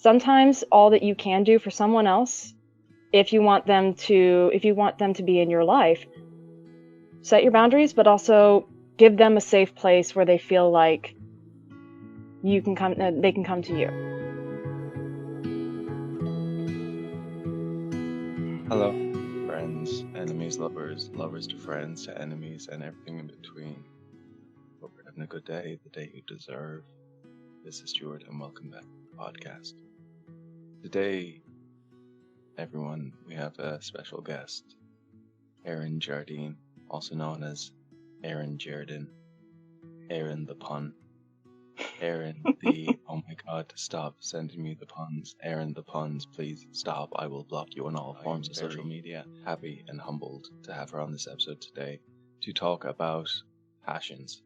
sometimes all that you can do for someone else, if you want them to be in your life, set your boundaries, but also give them a safe place where they feel like they can come to you. Hello, friends, enemies, lovers, lovers to friends, to enemies, and everything in between. Hope you're having a good day, the day you deserve. This is Stuart, and welcome back to the podcast. Today, everyone, we have a special guest, Erin Jardine, also known as Erin Jardine, Erin the pun, Erin the, oh my god, stop sending me the puns, Erin the puns, please stop, I will block you on all forms of social media. Happy and humbled to have her on this episode today to talk about passions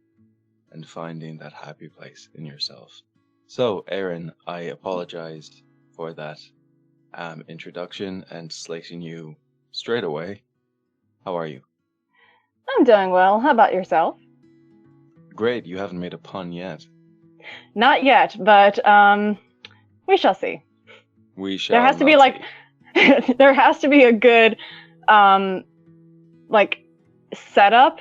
and finding that happy place in yourself. So, Erin, I apologize for that introduction and slating you straight away. How are you? I'm doing well. How about yourself? Great, you haven't made a pun yet. Not yet, but we shall see. We shall. There has to be there has to be a good setup,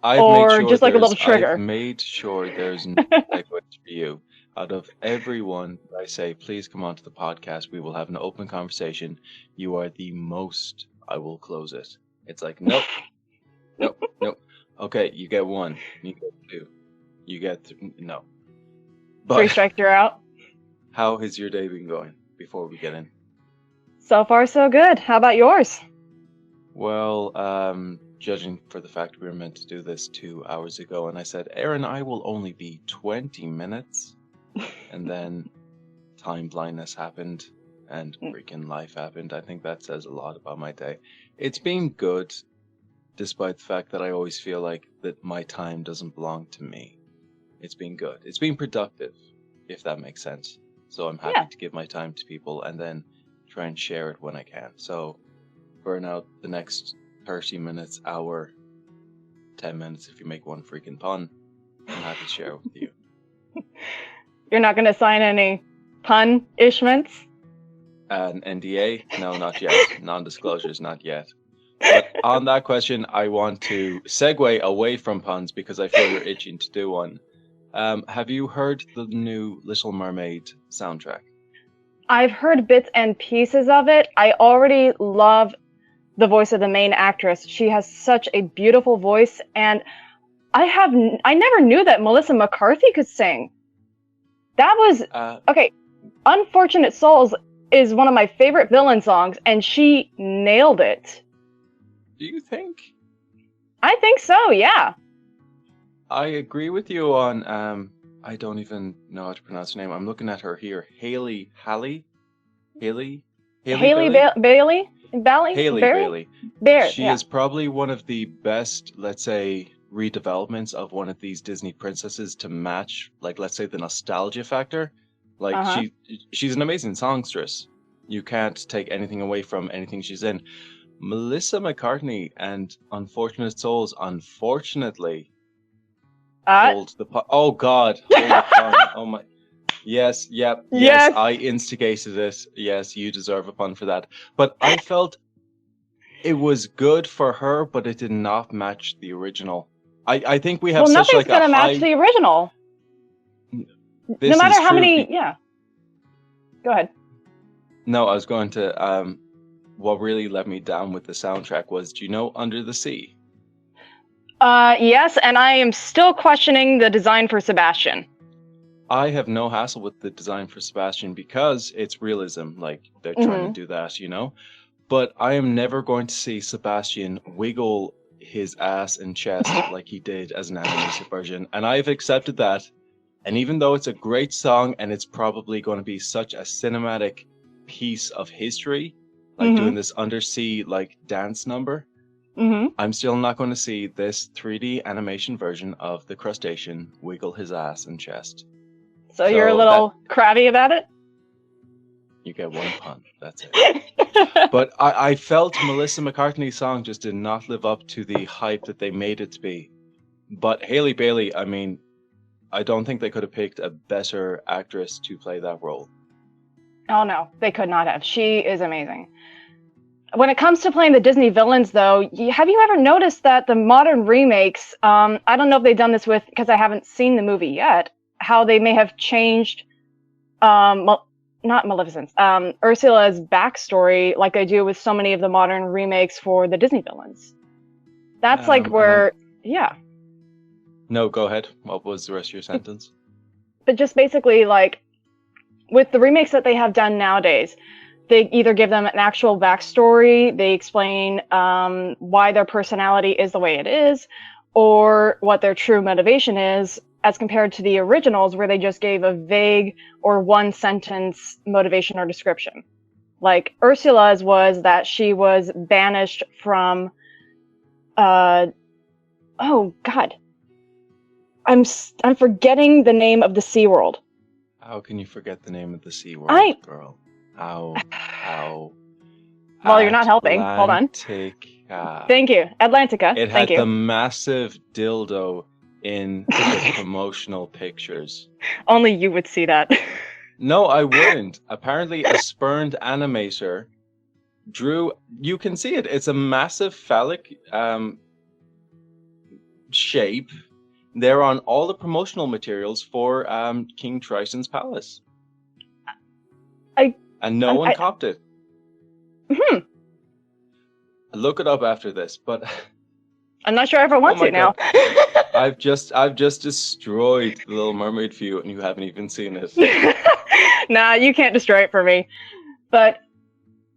just like a little trigger. I've made sure there's no segue for you. Out of everyone I say, please come onto the podcast, we will have an open conversation. You are the most I will close it. It's like, nope. Okay, you get one. You get two. You get no. But 3 strikes, you're out. How has your day been going before we get in? So far, so good. How about yours? Well, judging for the fact we were meant to do this 2 hours ago, and I said, Erin, I will only be 20 minutes. And then time blindness happened and freaking life happened. I think that says a lot about my day. It's been good, despite the fact that I always feel like that my time doesn't belong to me. It's been good. It's been productive, if that makes sense. So I'm happy to give my time to people and then try and share it when I can. So burn out the next 30 minutes, hour, 10 minutes if you make one freaking pun. I'm happy to share it with you. You're not going to sign any pun-ishments? An NDA? No, not yet. Non-disclosures, not yet. But on that question, I want to segue away from puns because I feel you're itching to do one. Have you heard the new Little Mermaid soundtrack? I've heard bits and pieces of it. I already love the voice of the main actress. She has such a beautiful voice, and I never knew that Melissa McCarthy could sing. That was okay. Unfortunate Souls is one of my favorite villain songs, and she nailed it. Do you think? I think so, yeah. I agree with you on, I don't even know how to pronounce her name. I'm looking at her here. Haley Bailey? She is probably one of the best, let's say, redevelopments of one of these Disney princesses to match, like, let's say, the nostalgia factor. Like, she's an amazing songstress. You can't take anything away from anything she's in. Melissa McCartney and Unfortunate Souls, unfortunately, hold the pun. Oh God! Hold the pun. Oh my! Yes, yep, yes. I instigated it. Yes, you deserve a pun for that. But I felt it was good for her, but it did not match the original. I think we have such like a high. Nothing's gonna match the original. No matter how many. Yeah. Go ahead. No, I was going to. What really let me down with the soundtrack was, do you know Under the Sea? Yes, and I am still questioning the design for Sebastian. I have no hassle with the design for Sebastian because it's realism, like they're trying to do that, you know? But I am never going to see Sebastian wiggle his ass and chest like he did as an animated version, and I've accepted that. And even though it's a great song and it's probably going to be such a cinematic piece of history, like doing this undersea like dance number, I'm still not going to see this 3D animation version of the crustacean wiggle his ass and chest. So you're a little crabby about it? You get one pun, that's it. But I felt Melissa McCartney's song just did not live up to the hype that they made it to be. But Haley Bailey, I mean, I don't think they could have picked a better actress to play that role. Oh no, they could not have. She is amazing. When it comes to playing the Disney villains, though, have you ever noticed that the modern remakes, I don't know if they've done this with, because I haven't seen the movie yet, how they may have changed, not Maleficent's, Ursula's backstory like they do with so many of the modern remakes for the Disney villains. That's like where, yeah. No, go ahead. What was the rest of your sentence? But just basically, like, with the remakes that they have done nowadays, they either give them an actual backstory, they explain why their personality is the way it is, or what their true motivation is, as compared to the originals where they just gave a vague or one-sentence motivation or description. Like, Ursula's was that she was banished from... oh, God. I'm forgetting the name of the SeaWorld. How can you forget the name of the SeaWorld, girl? How? Well, you're not helping. Hold on. Atlantica. Thank you. Atlantica. It had the massive dildo in the promotional pictures. Only you would see that. No, I wouldn't. Apparently, a spurned animator drew... You can see it. It's a massive phallic shape. They're on all the promotional materials for King Triton's palace. And no one copped it. Look it up after this, but... I'm not sure if I want to now. I've just destroyed The Little Mermaid for you, and you haven't even seen it. Nah, you can't destroy it for me. But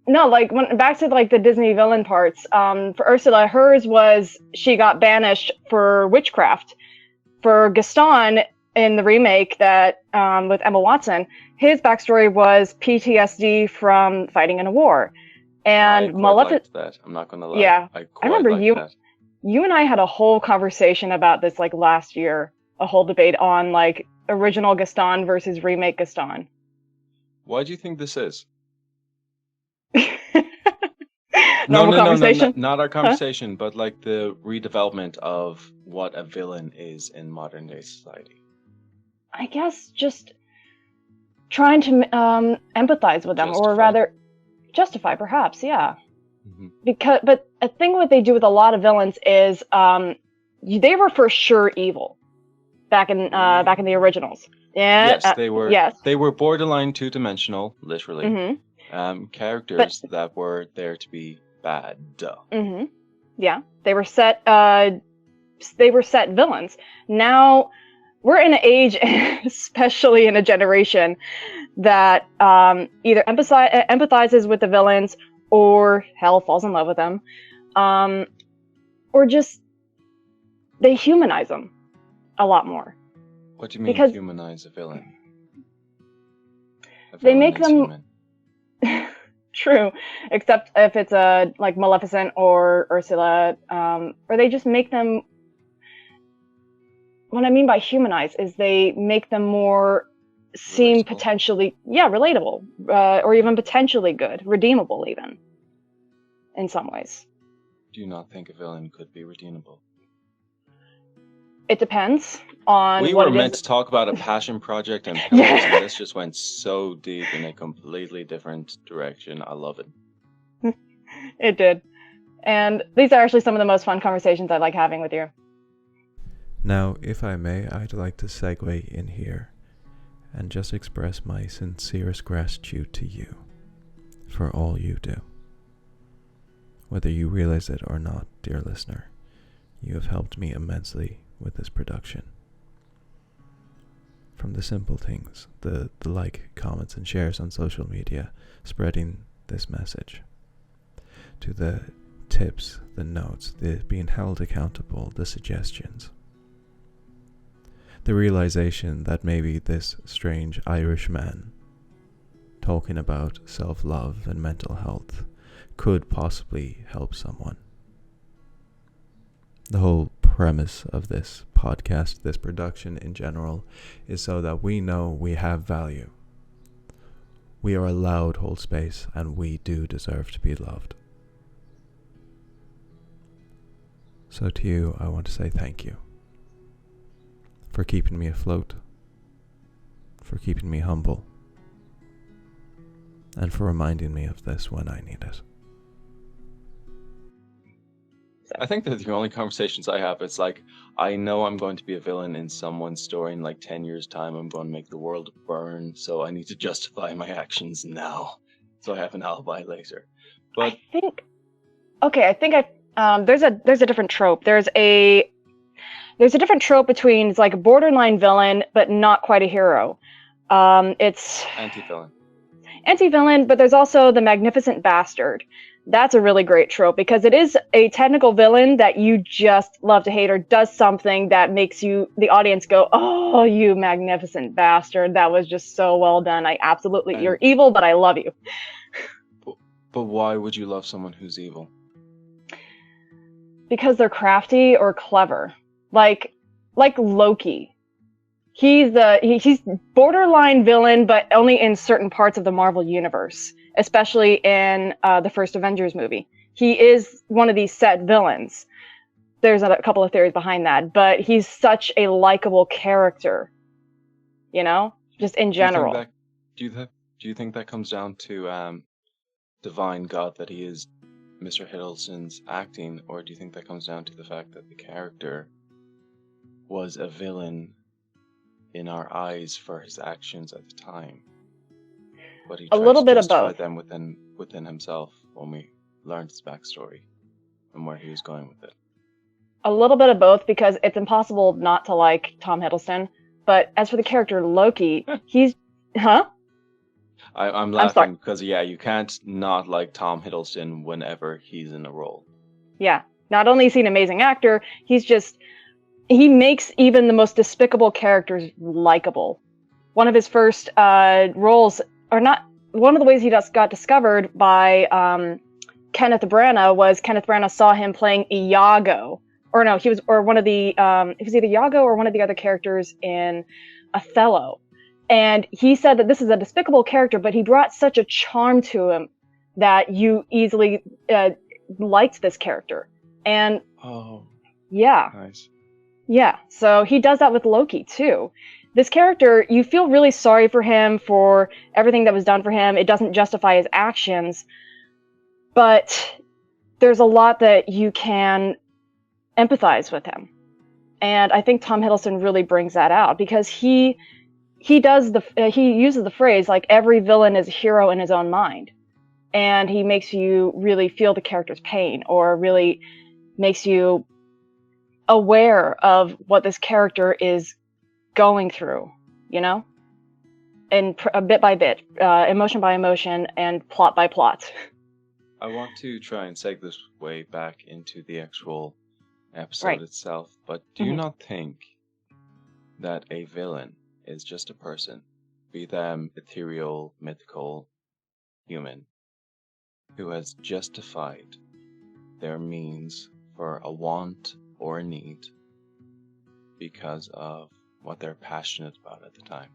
no, like back to like the Disney villain parts. For Ursula, hers was she got banished for witchcraft. For Gaston in the remake that with Emma Watson, his backstory was PTSD from fighting in a war. And Maleficent. That. I'm not gonna lie. Yeah, I remember that. You and I had a whole conversation about this like last year, a whole debate on like original Gaston versus remake Gaston. Why do you think this is? No, not our conversation, but like the redevelopment of what a villain is in modern day society. I guess just trying to empathize with them, or rather justify, perhaps, yeah. Mm-hmm. But a thing what they do with a lot of villains is they were for sure evil back in the originals. Yeah. Yes, they were. Yes. They were borderline two-dimensional, literally. Mm-hmm. Characters that were there to be bad. Mm-hmm. Yeah, they were set villains. Now we're in an age, especially in a generation, that either empathizes with the villains or hell falls in love with them, or just they humanize them a lot more. What do you mean humanize a villain? They make them true, except if it's like Maleficent or Ursula, or they just make them. What I mean by humanize is they make them more seem potentially, relatable, or even potentially good, redeemable even, in some ways. Do you not think a villain could be redeemable? It depends on we what were meant to talk about a passion project and pillows, and this just went so deep in a completely different direction. I love it. It did. And these are actually some of the most fun conversations I like having with you. Now, if I may, I'd like to segue in here and just express my sincerest gratitude to you for all you do. Whether you realize it or not, dear listener, you have helped me immensely with this production. From the simple things, the like, comments and shares on social media, spreading this message, to the tips, the notes, the being held accountable, the suggestions. The realization that maybe this strange Irish man talking about self-love and mental health could possibly help someone. The whole premise of this podcast, this production in general, is so that we know we have value. We are allowed to hold space, and we do deserve to be loved. So to you, I want to say thank you for keeping me afloat, for keeping me humble, and for reminding me of this when I need it. I think that the only conversations I have, it's like, I know I'm going to be a villain in someone's story in like 10 years' time. I'm going to make the world burn, so I need to justify my actions now, so I have an alibi later. But I think there's a different trope. There's a different trope between it's like a borderline villain, but not quite a hero. It's anti-villain, but there's also the magnificent bastard. That's a really great trope because it is a technical villain that you just love to hate or does something that makes you, the audience, go, "Oh, you magnificent bastard. That was just so well done. You're evil, but I love you." But why would you love someone who's evil? Because they're crafty or clever. Like Loki. He's borderline villain, but only in certain parts of the Marvel universe, especially in the first Avengers movie. He is one of these set villains. There's a couple of theories behind that, but he's such a likable character, just in general. Do you think that comes down to divine God, that he is Mr. Hiddleston's acting, or do you think that comes down to the fact that the character was a villain in our eyes for his actions at the time, but he tried a little to bit of justify both them within himself when we learned his backstory and where he was going with it? A little bit of both, because it's impossible not to like Tom Hiddleston. But as for the character Loki, he's I'm laughing because you can't not like Tom Hiddleston whenever he's in a role. Yeah, not only is he an amazing actor, he makes even the most despicable characters likable. One of his first roles, or not, one of the ways he just got discovered by Kenneth Branagh was Kenneth Branagh saw him playing Iago. Or no, it was either Iago or one of the other characters in Othello. And he said that this is a despicable character, but he brought such a charm to him that you easily liked this character. And yeah. Nice. Yeah, so he does that with Loki, too. This character, you feel really sorry for him for everything that was done for him. It doesn't justify his actions, but there's a lot that you can empathize with him. And I think Tom Hiddleston really brings that out, because he uses the phrase, like, every villain is a hero in his own mind. And he makes you really feel the character's pain, or really makes you aware of what this character is going through, and bit by bit, emotion by emotion, and plot by plot. I want to try and segue back into the actual episode itself, but do you not think that a villain is just a person, be them ethereal, mythical, human, who has justified their means for a want or a need because of what they're passionate about at the time?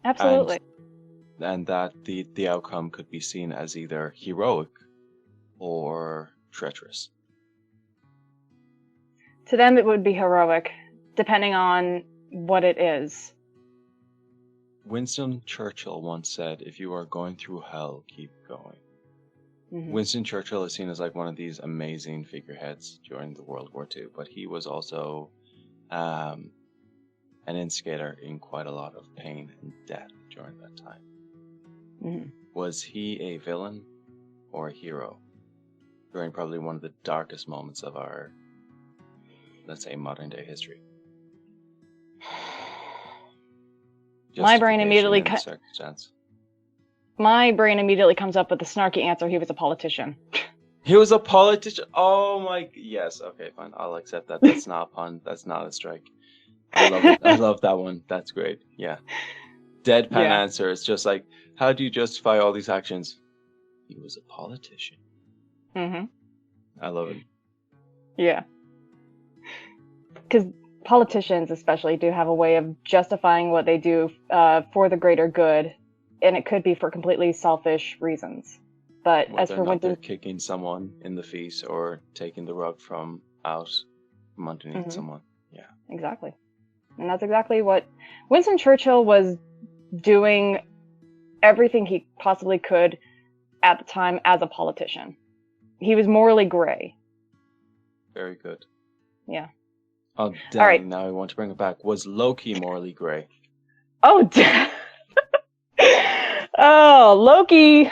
Absolutely. And that the outcome could be seen as either heroic or treacherous. To them, it would be heroic, depending on what it is. Winston Churchill once said, "If you are going through hell, keep going." Mm-hmm. Winston Churchill is seen as like one of these amazing figureheads during the World War II, but he was also an instigator in quite a lot of pain and death during that time. Mm-hmm. Was he a villain or a hero during probably one of the darkest moments of our, let's say, modern day history? My brain immediately comes up with the snarky answer: he was a politician. He was a politician? Oh my... Yes, okay, fine. I'll accept that. That's not a pun. That's not a strike. I love it. I love that one. That's great. Yeah. Deadpan answer. It's just like, how do you justify all these actions? He was a politician. Mm-hmm. I love it. Yeah. Because politicians especially do have a way of justifying what they do for the greater good, and it could be for completely selfish reasons. But whether as for when they're kicking someone in the face or taking the rug from underneath someone. Yeah. Exactly. And that's exactly what Winston Churchill was doing everything he possibly could at the time as a politician. He was morally gray. Very good. Yeah. Oh, dang, All right. now I want to bring it back. Was Loki morally grey? Oh, oh, Loki.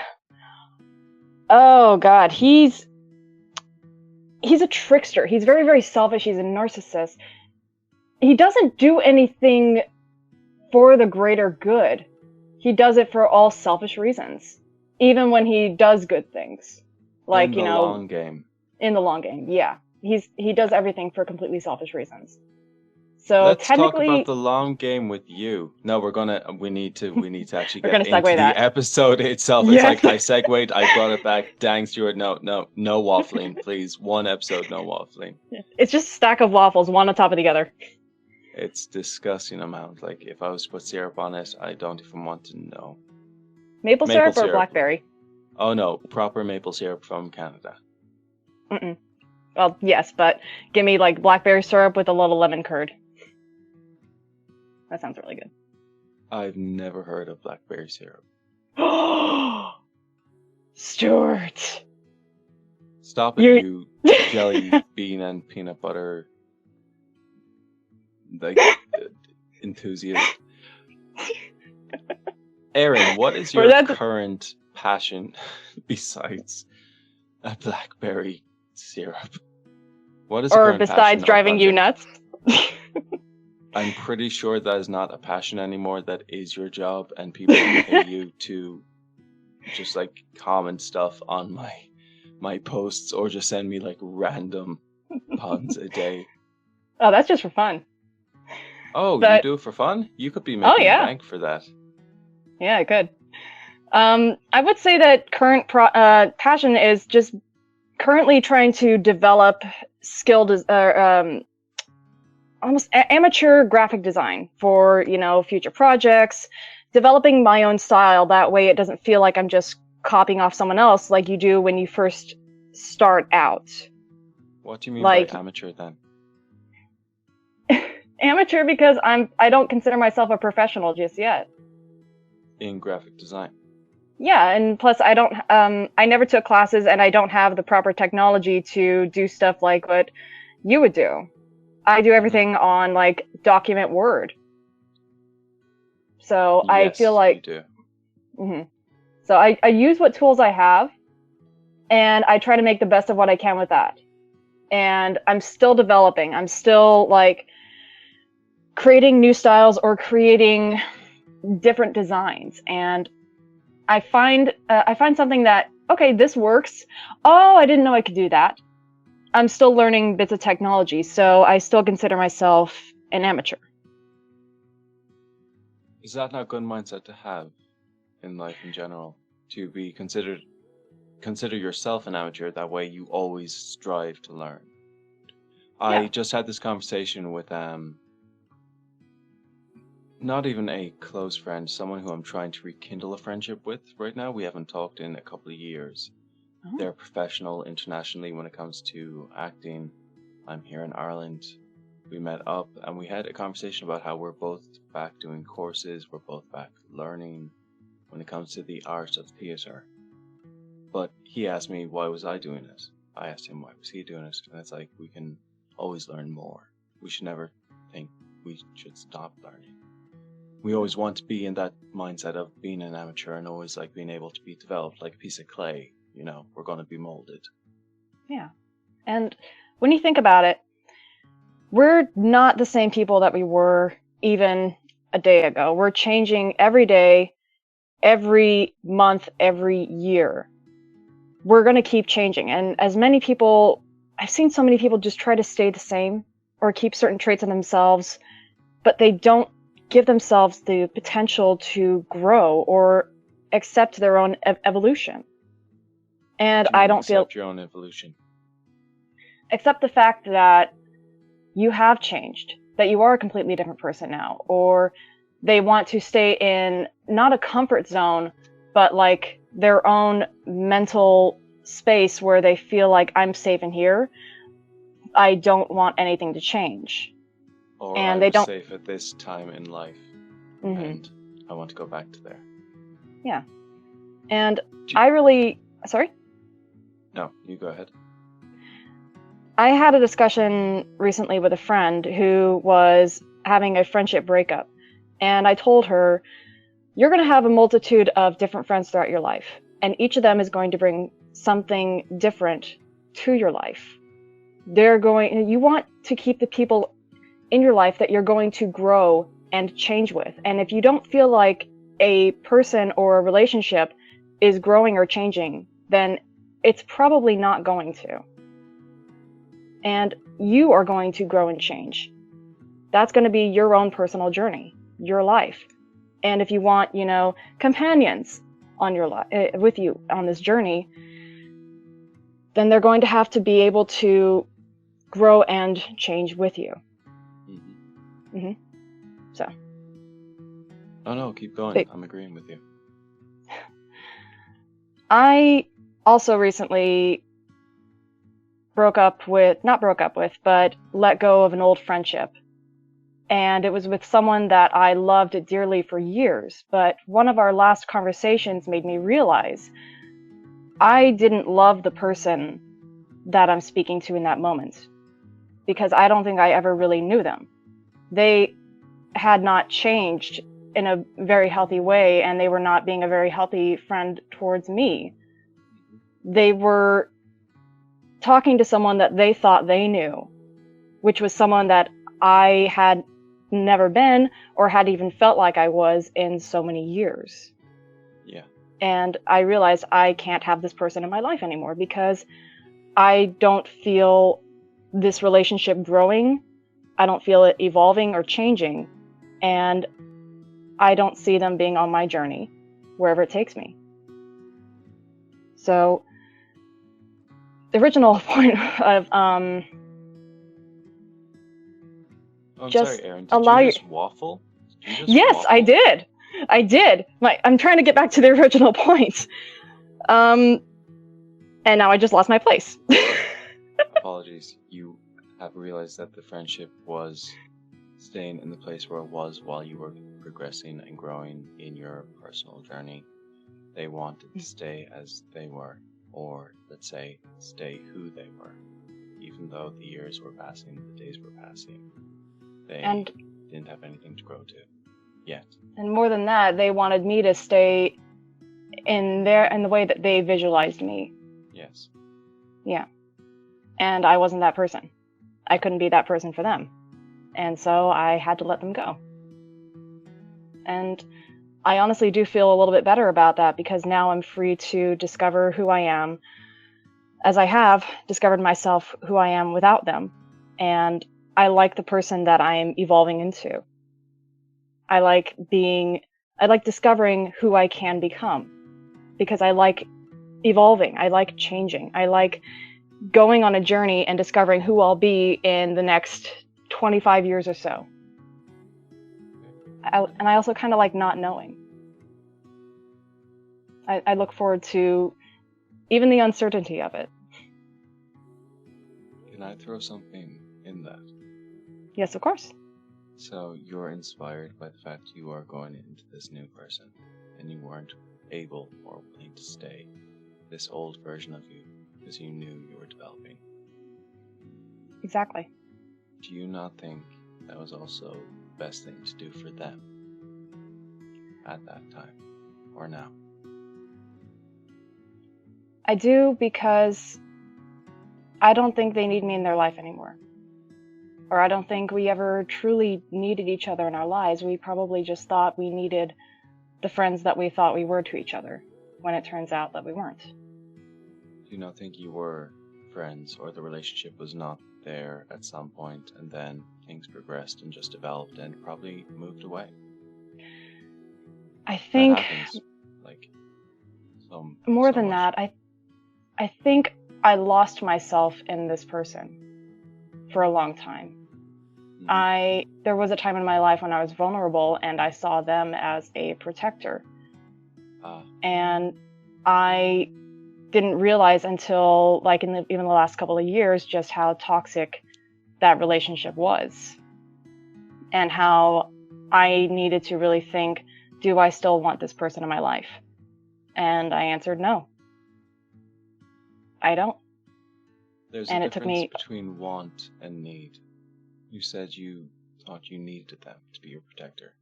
Oh, God. He's a trickster. He's very, very selfish. He's a narcissist. He doesn't do anything for the greater good. He does it for all selfish reasons. Even when he does good things. Like, in the long game. In the long game, yeah. He does everything for completely selfish reasons. So let's technically, talk about the long game with you. No, we need to actually get into segue that. the episode itself. Yes. It's like I segued, I brought it back. Dang, Stuart, no waffling, please. One episode, no waffling. It's just a stack of waffles, one on top of the other. It's disgusting amount. Like, if I was to put syrup on it, I don't even want to know. Maple syrup or blackberry? Oh no, proper maple syrup from Canada. Mm-mm. Well, yes, but give me like blackberry syrup with a little lemon curd. That sounds really good. I've never heard of blackberry syrup. Stuart! Stop it, you jelly bean and peanut butter like enthusiast. Erin, what is your current passion besides a blackberry syrup? What is or besides driving you nuts? I'm pretty sure that is not a passion anymore. That is your job, and people pay you to just like comment stuff on my posts or just send me like random puns a day. Oh, that's just for fun. Oh, you do it for fun? You could be making bank for that. Yeah, I could. I would say that current passion is just currently trying to develop almost amateur graphic design for, future projects, developing my own style. That way it doesn't feel like I'm just copying off someone else like you do when you first start out. What do you mean by amateur then? Amateur because I don't consider myself a professional just yet. In graphic design. Yeah, and plus I never took classes and I don't have the proper technology to do stuff like what you would do. I do everything on like document Word. So I feel like you do. Mm-hmm. So I use what tools I have and I try to make the best of what I can with that. And I'm still developing. I'm still like creating new styles or creating different designs. And I find something that, okay, this works. Oh, I didn't know I could do that. I'm still learning bits of technology, so I still consider myself an amateur. Is that not a good mindset to have in life in general? To be consider yourself an amateur, that way you always strive to learn. Yeah. I just had this conversation with not even a close friend, someone who I'm trying to rekindle a friendship with right now. We haven't talked in a couple of years. Oh. They're professional internationally when it comes to acting. I'm here in Ireland. We met up and we had a conversation about how we're both back doing courses, we're both back learning when it comes to the art of theatre. But he asked me, why was I doing it? I asked him, why was he doing it? And it's like, we can always learn more. We should never think we should stop learning. We always want to be in that mindset of being an amateur and always like being able to be developed like a piece of clay. We're going to be molded. Yeah. And when you think about it, we're not the same people that we were even a day ago. We're changing every day, every month, every year. We're going to keep changing. And as many people, I've seen so many people just try to stay the same or keep certain traits in themselves, but they don't give themselves the potential to grow or accept their own evolution. And I don't feel accept your own evolution. Accept the fact that you have changed, that you are a completely different person now, or they want to stay in not a comfort zone, but like their own mental space where they feel like I'm safe in here. I don't want anything to change. Or and they don't safe at this time in life, and I want to go back to there. Yeah. And I really, sorry? No, you go ahead. I had a discussion recently with a friend who was having a friendship breakup. And I told her, you're going to have a multitude of different friends throughout your life. And each of them is going to bring something different to your life. You want to keep the people in your life that you're going to grow and change with. And if you don't feel like a person or a relationship is growing or changing, then it's probably not going to. And you are going to grow and change. That's going to be your own personal journey, your life. And if you want, companions on your with you on this journey, then they're going to have to be able to grow and change with you. So. Oh no, keep going. I'm agreeing with you. I also recently but let go of an old friendship. And it was with someone that I loved dearly for years. But one of our last conversations made me realize I didn't love the person that I'm speaking to in that moment, because I don't think I ever really knew them. They had not changed in a very healthy way, and they were not being a very healthy friend towards me. They were talking to someone that they thought they knew, which was someone that I had never been or had even felt like I was in so many years. Yeah. And I realized I can't have this person in my life anymore because I don't feel this relationship growing. I don't feel it evolving or changing. And I don't see them being on my journey, wherever it takes me. So the original point of sorry, Erin. Did you just waffle? Yes, waffle? I did. I'm trying to get back to the original point. And now I just lost my place. Apologies. You have realized that the friendship was staying in the place where it was while you were progressing and growing in your personal journey. They wanted to stay as they were, or let's say, stay who they were. Even though the years were passing, the days were passing, they didn't have anything to grow to yet. And more than that, they wanted me to stay in the way that they visualized me. Yes. Yeah. And I wasn't that person. I couldn't be that person for them. And so I had to let them go. And I honestly do feel a little bit better about that, because now I'm free to discover who I am, as I have discovered myself who I am without them. And I like the person that I'm evolving into. I like discovering who I can become, because I like evolving. I like changing. I like going on a journey and discovering who I'll be in the next 25 years or so. And I also kind of like not knowing. I look forward to even the uncertainty of it. Can I throw something in that? Yes, of course. So you're inspired by the fact you are going into this new person, and you weren't able or willing to stay this old version of you because you knew you were developing. Exactly. Do you not think that was also the best thing to do for them at that time or now? I do, because I don't think they need me in their life anymore. Or I don't think we ever truly needed each other in our lives. We probably just thought we needed the friends that we thought we were to each other, when it turns out that we weren't. Do you not think you were friends, or the relationship was not there at some point, and then things progressed and just developed and probably moved away? I think that happens, more than that, I think I lost myself in this person for a long time. There was a time in my life when I was vulnerable, and I saw them as a protector. And I didn't realize until even the last couple of years just how toxic that relationship was, and how I needed to really think, do I still want this person in my life? And I answered no. I don't. There's And a it took difference me between want and need. You said you thought you needed them to be your protector,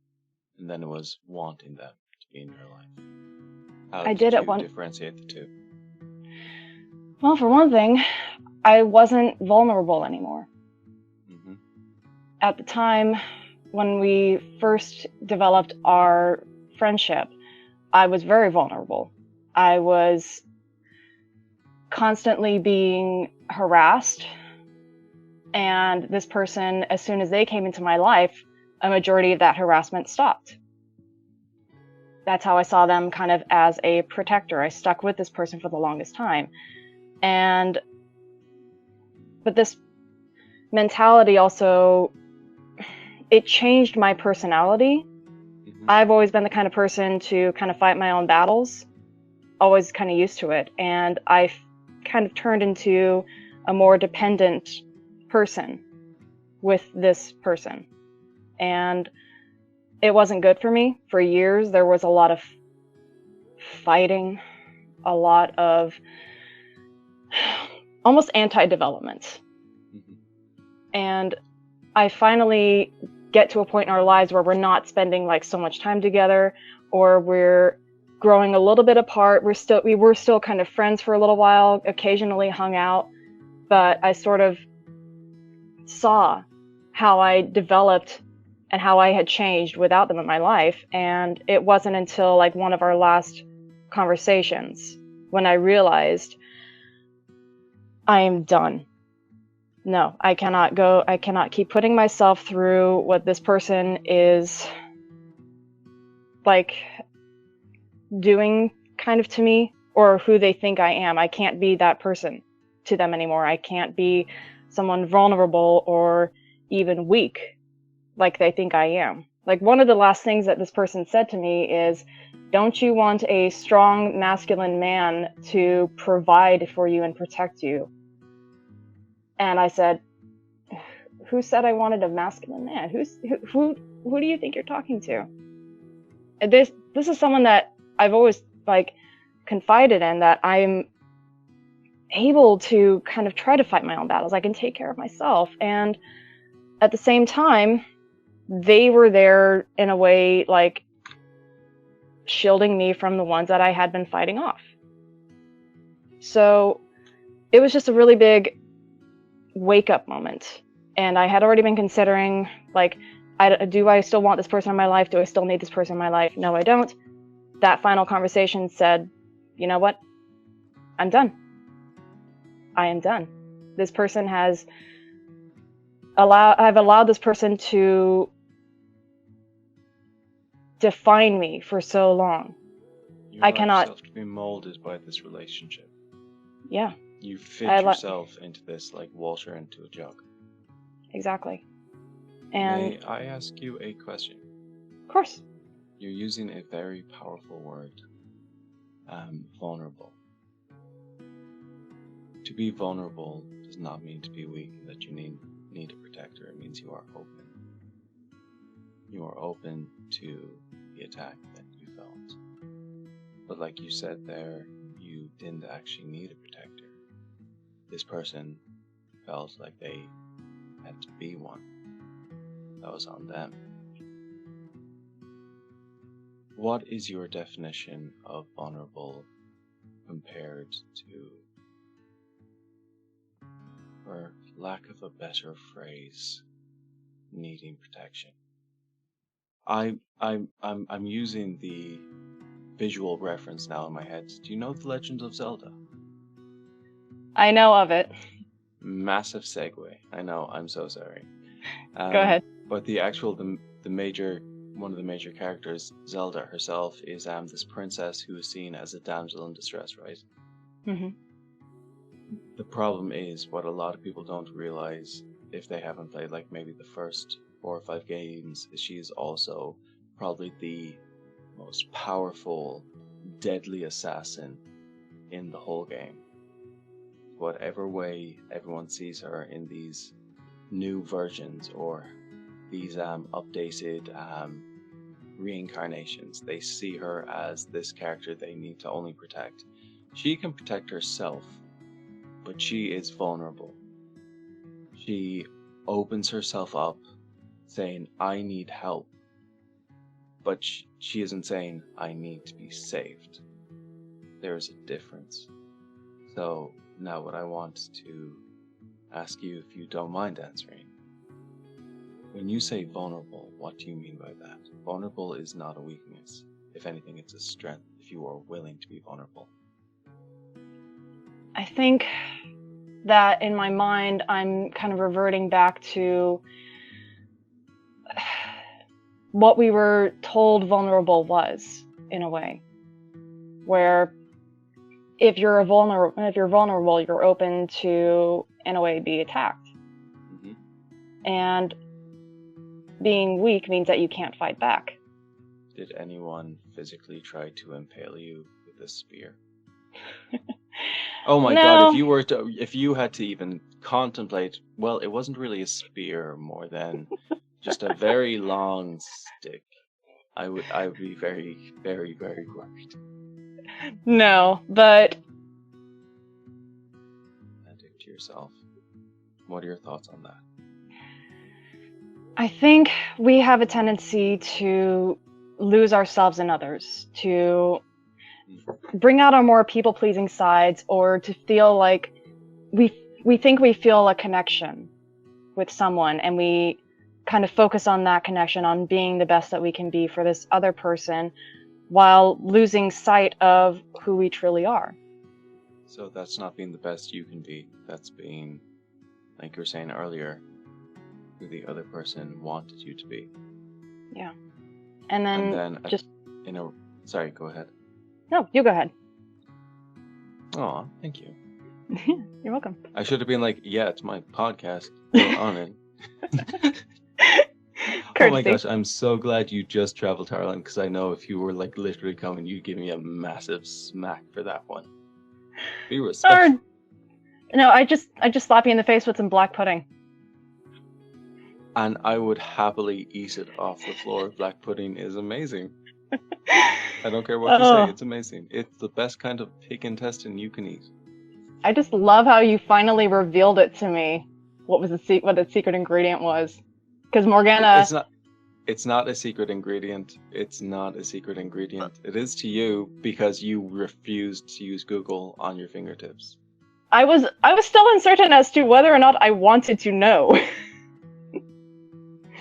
and then it was wanting them to be in your life. How I did did you at one differentiate the two? Well, for one thing, I wasn't vulnerable anymore. Mm-hmm. At the time when we first developed our friendship, I was very vulnerable. I was constantly being harassed, and this person, as soon as they came into my life, a majority of that harassment stopped. That's how I saw them kind of as a protector. I stuck with this person for the longest time. But this mentality also, it changed my personality. Mm-hmm. I've always been the kind of person to kind of fight my own battles, always kind of used to it. And I kind of turned into a more dependent person with this person. And it wasn't good for me. For years, there was a lot of fighting, a lot of almost anti-development. Mm-hmm. And I finally get to a point in our lives where we're not spending like so much time together, or we're growing a little bit apart. We were still kind of friends for a little while, occasionally hung out, but I sort of saw how I developed and how I had changed without them in my life. And it wasn't until like one of our last conversations when I realized I am done. No, I cannot keep putting myself through what this person is like doing kind of to me, or who they think I am. I can't be that person to them anymore. I can't be someone vulnerable or even weak like they think I am. Like, one of the last things that this person said to me is, "Don't you want a strong masculine man to provide for you and protect you?" And I said, "Who said I wanted a masculine man? Who do you think you're talking to?" And this is someone that I've always like confided in, that I'm able to kind of try to fight my own battles. I can take care of myself. And at the same time, they were there in a way like shielding me from the ones that I had been fighting off. So it was just a really big wake up moment. And I had already been considering, like, do I still want this person in my life? Do I still need this person in my life? No, I don't. That final conversation said, you know what? I'm done. I am done. This person has I've allowed this person to define me for so long. You I allow cannot. yourself to be molded by this relationship. Yeah. You fit yourself into this like water into a jug. Exactly. And may I ask you a question? Of course. You're using a very powerful word, vulnerable. To be vulnerable does not mean to be weak and that you need a protector. It means you are open. You are open to the attack that you felt. But like you said there, you didn't actually need a protector. This person felt like they had to be one. That was on them. What is your definition of vulnerable compared to, for lack of a better phrase, needing protection? I'm using the visual reference now in my head. Do you know The Legend of Zelda? I know of it. Massive segue. I know. I'm so sorry. Go ahead. But one of the major characters, Zelda herself, is this princess who is seen as a damsel in distress, right? Mm-hmm. The problem is, what a lot of people don't realize if they haven't played like maybe the first 4 or 5 games, is she is also probably the most powerful, deadly assassin in the whole game. Whatever way everyone sees her in these new versions or these updated reincarnations. They see her as this character they need to only protect. She can protect herself, but she is vulnerable. She opens herself up, saying, I need help. But she isn't saying, I need to be saved. There is a difference. So now what I want to ask you, if you don't mind answering, when you say vulnerable, what do you mean by that? Vulnerable is not a weakness. If anything, it's a strength if you are willing to be vulnerable. I think that in my mind, I'm kind of reverting back to what we were told vulnerable was, in a way, where if you're vulnerable, you're open to, in a way, be attacked. Mm-hmm. And being weak means that you can't fight back. Did anyone physically try to impale you with a spear? Oh my God, if you had to even contemplate, well, it wasn't really a spear more than just a very long stick, I would be very, very, very worried. No, but Addict to yourself. What are your thoughts on that? I think we have a tendency to lose ourselves in others, to bring out our more people-pleasing sides, or to feel like we think we feel a connection with someone, and we kind of focus on that connection, on being the best that we can be for this other person, while losing sight of who we truly are. So that's not being the best you can be. That's being, like you were saying earlier, who the other person wanted you to be. Yeah. And then just... Sorry, go ahead. No, you go ahead. Aw, thank you. You're welcome. I should have been like, yeah, it's my podcast. Go on it. Oh my gosh, I'm so glad you just traveled to Ireland, because I know if you were like literally coming, you'd give me a massive smack for that one. Be respectful. No, I just slap you in the face with some black pudding. And I would happily eat it off the floor. Black pudding is amazing. I don't care what you say, it's amazing. It's the best kind of pig intestine you can eat. I just love how you finally revealed it to me. What the secret ingredient was? Because Morgana... It's not a secret ingredient. It's not a secret ingredient. It is to you because you refused to use Google on your fingertips. I was still uncertain as to whether or not I wanted to know.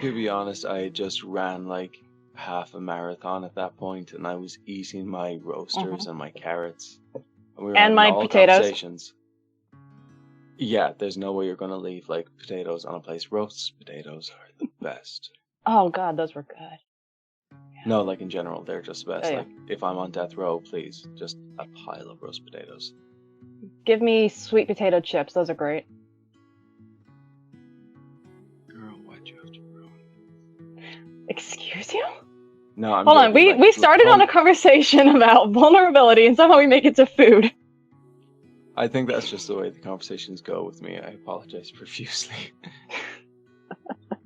To be honest, I just ran like half a marathon at that point, and I was eating my roasters and my carrots. And my potatoes. Yeah, there's no way you're going to leave like potatoes on a place. Roast potatoes are the best. Oh God, those were good. Yeah. No, like in general, they're just the best. Oh, yeah. Like if I'm on death row, please, just a pile of roast potatoes. Give me sweet potato chips. Those are great. Girl, why'd you have to ruin? Excuse you? No, I'm Hold on. joking, We started on a conversation about vulnerability, and somehow we make it to food. I think that's just the way the conversations go with me. I apologize profusely.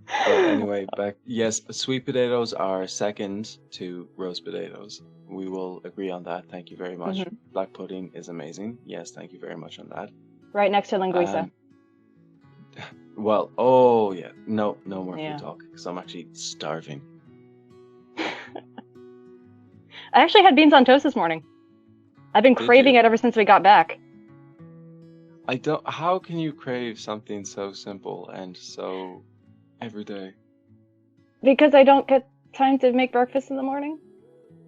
But anyway, back. Yes, sweet potatoes are second to roast potatoes. We will agree on that. Thank you very much. Mm-hmm. Black pudding is amazing. Yes, thank you very much on that. Right next to linguiça. Well, oh yeah. No more food talk, because I'm actually starving. I actually had beans on toast this morning. I've been craving it ever since we got back. How can you crave something so simple and so everyday? Because I don't get time to make breakfast in the morning.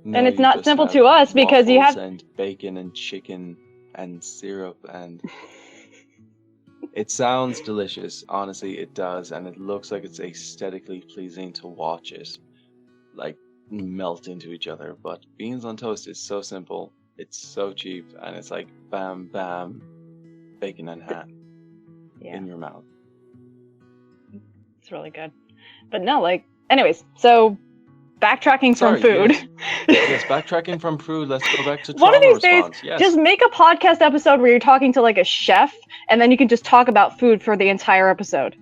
No, and it's not simple to us because you have... and bacon and chicken and syrup and... It sounds delicious. Honestly, it does. And it looks like it's aesthetically pleasing to watch it, like, melt into each other. But beans on toast is so simple. It's so cheap. And it's like, bam, bam, bacon and ham in your mouth. It's really good. But no, like, anyways, so backtracking from food. Yes, backtracking from food. Let's go back to trauma One of these response. days, just make a podcast episode where you're talking to like a chef, and then you can just talk about food for the entire episode.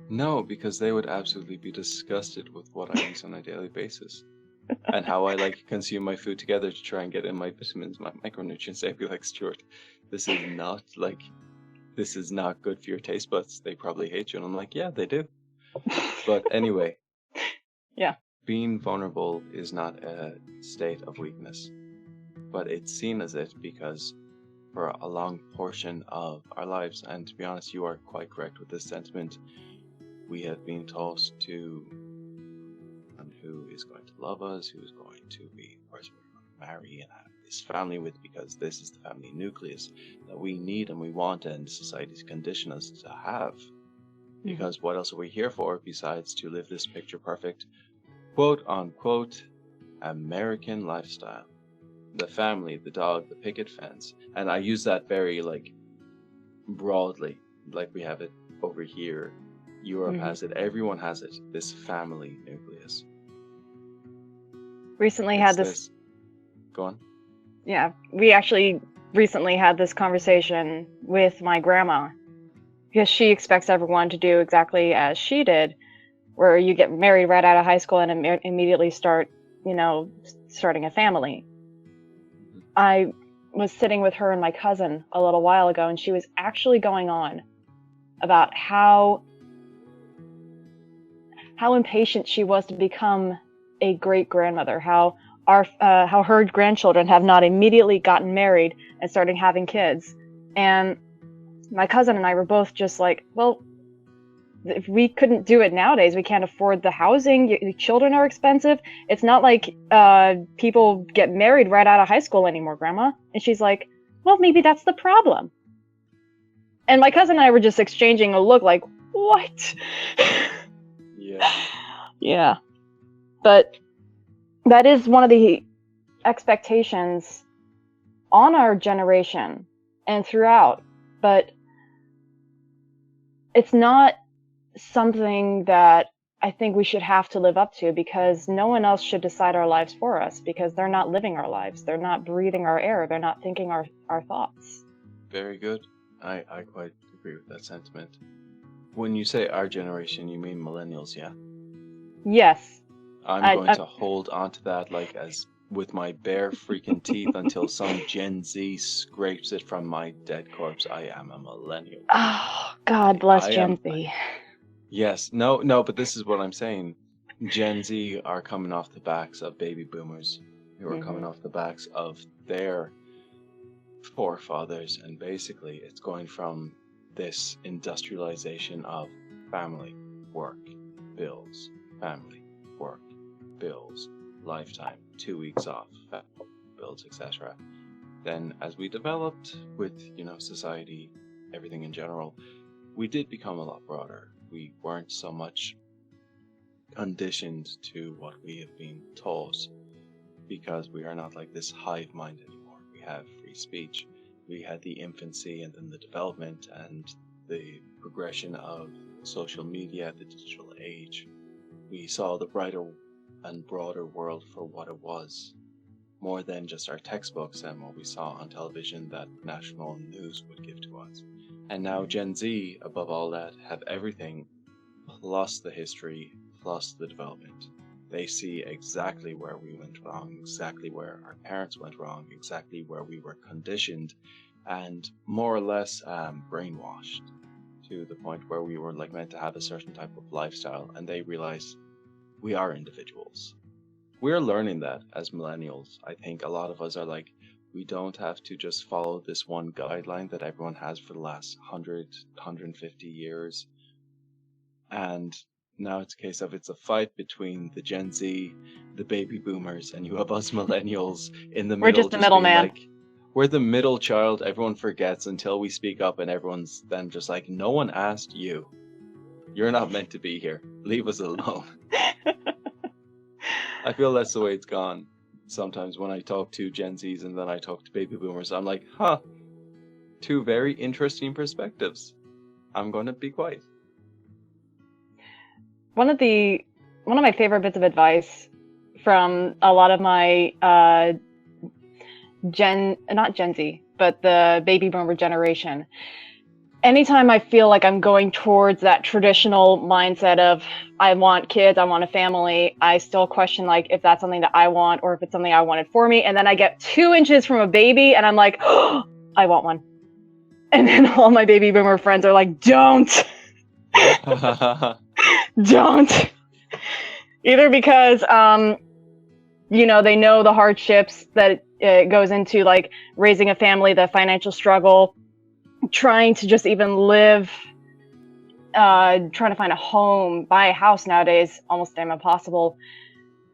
No, because they would absolutely be disgusted with what I eat on a daily basis. and how I like consume my food together to try and get in my vitamins, my micronutrients, they'd be like, Stuart, this is not good for your taste buds. They probably hate you. And I'm like, yeah, they do. But anyway, Yeah. being vulnerable is not a state of weakness, but it's seen as it because for a long portion of our lives, and to be honest, you are quite correct with this sentiment, we have been taught to who is going to love us, who is going to be the person we're going to marry and have this family with, because this is the family nucleus that we need and we want, and society's conditioned us to have. Because what else are we here for besides to live this picture perfect, quote unquote, American lifestyle? The family, the dog, the picket fence. And I use that very like broadly, like we have it over here. Europe has it, everyone has it, this family nucleus. Recently had this. Go on. Yeah, we actually recently had this conversation with my grandma because she expects everyone to do exactly as she did, where you get married right out of high school and immediately start, starting a family. I was sitting with her and my cousin a little while ago, and she was actually going on about how impatient she was to become a great grandmother, how her grandchildren have not immediately gotten married and started having kids. And my cousin and I were both just like, well, if we couldn't do it nowadays, we can't afford the housing, your children are expensive. It's not like people get married right out of high school anymore, Grandma. And she's like, well, maybe that's the problem. And my cousin and I were just exchanging a look like, what? Yeah. But that is one of the expectations on our generation and throughout. But it's not something that I think we should have to live up to, because no one else should decide our lives for us, because they're not living our lives. They're not breathing our air. They're not thinking our thoughts. Very good. I quite agree with that sentiment. When you say our generation, you mean millennials, yeah? Yes. I'm going to hold on to that like as with my bare freaking teeth until some Gen Z scrapes it from my dead corpse. I am a millennial. Oh, God bless Gen Z. Yes. No, but this is what I'm saying. Gen Z are coming off the backs of baby boomers who are coming off the backs of their forefathers, and basically it's going from this industrialization of family, work, bills, family, work, bills, lifetime, 2 weeks off, bills, etc. Then as we developed with, society, everything in general, we did become a lot broader. We weren't so much conditioned to what we have been taught, because we are not like this hive mind anymore. We have free speech. We had the infancy and then the development and the progression of social media, the digital age. We saw the brighter and broader world for what it was, more than just our textbooks and what we saw on television that national news would give to us. And now Gen Z, above all that, have everything plus the history, plus the development. They see exactly where we went wrong, exactly where our parents went wrong, exactly where we were conditioned and more or less brainwashed to the point where we were like meant to have a certain type of lifestyle, and they realize we are individuals. We're learning that as millennials. I think a lot of us are like, we don't have to just follow this one guideline that everyone has for the last 100, 150 years. And now it's a case of it's a fight between the Gen Z, the baby boomers, and you have us millennials in the middle. We're just the middleman. Like, we're the middle child. Everyone forgets until we speak up, and everyone's then just like, no one asked you. You're not meant to be here. Leave us alone. I feel that's the way it's gone. Sometimes when I talk to Gen Zs and then I talk to baby boomers, I'm like, two very interesting perspectives. I'm going to be quiet. One of my favorite bits of advice from a lot of my not Gen Z, but the baby boomer generation. anytime I feel like I'm going towards that traditional mindset of I want kids, I want a family, I still question like if that's something that I want or if it's something I wanted for me. And then I get 2 inches from a baby and I'm like, oh, I want one. And then all my baby boomer friends are like, don't. Don't. Either because, they know the hardships that it goes into, like raising a family, the financial struggle, trying to just even live, trying to find a home, buy a house nowadays, almost damn impossible.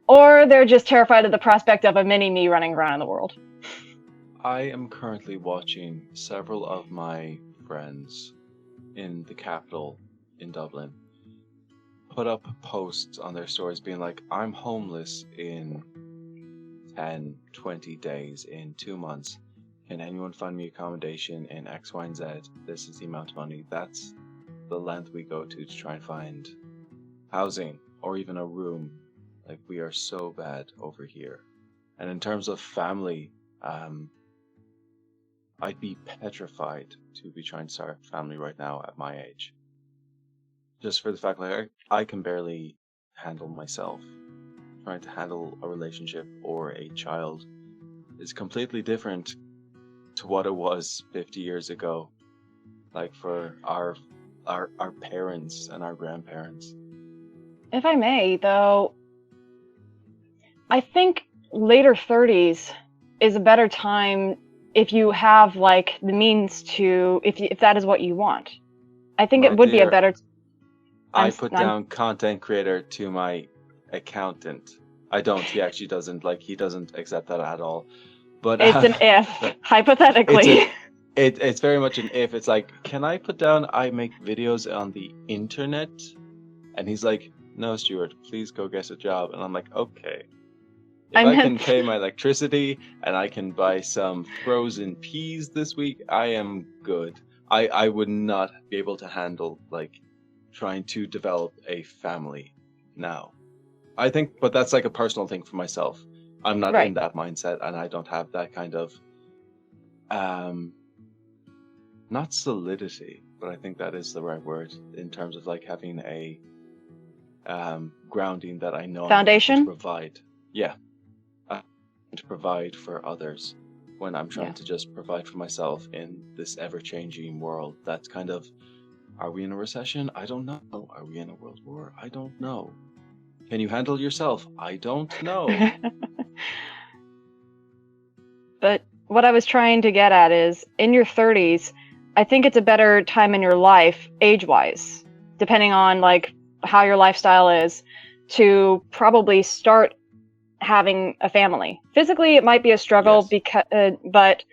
Or they're just terrified of the prospect of a mini me running around in the world. I am currently watching several of my friends in the capital in Dublin put up posts on their stories being like, I'm homeless in 10, 20 days, in 2 months. Can anyone find me accommodation in X, Y, and Z? This is the amount of money. That's the length we go to try and find housing or even a room. Like, we are so bad over here. And in terms of family, I'd be petrified to be trying to start a family right now at my age. Just for the fact that I can barely handle myself. Trying to handle a relationship or a child is completely different to what it was 50 years ago. Like for our parents and our grandparents. If I may, though, I think later 30s is a better time if you have like the means to, if that is what you want. I think it would be a better. I put down content creator to my accountant. I don't. He actually doesn't. Like, he doesn't accept that at all. But it's an if, hypothetically. It's very much an if. It's like, can I put down I make videos on the internet? And he's like, no, Stuart, please go get a job. And I'm like, okay. If I can pay my electricity and I can buy some frozen peas this week, I am good. I would not be able to handle like trying to develop a family now. I think, but that's like a personal thing for myself. I'm not in that mindset, and I don't have that kind of not solidity, but I think that is the right word in terms of like having a grounding that I know foundation I'm to provide. Yeah. To provide for others when I'm trying to just provide for myself in this ever-changing world. That's kind of, are we in a recession? I don't know. Are we in a world war? I don't know. Can you handle yourself? I don't know. But what I was trying to get at is, in your 30s, I think it's a better time in your life, age-wise, depending on like how your lifestyle is, to probably start having a family. Physically, it might be a struggle because, but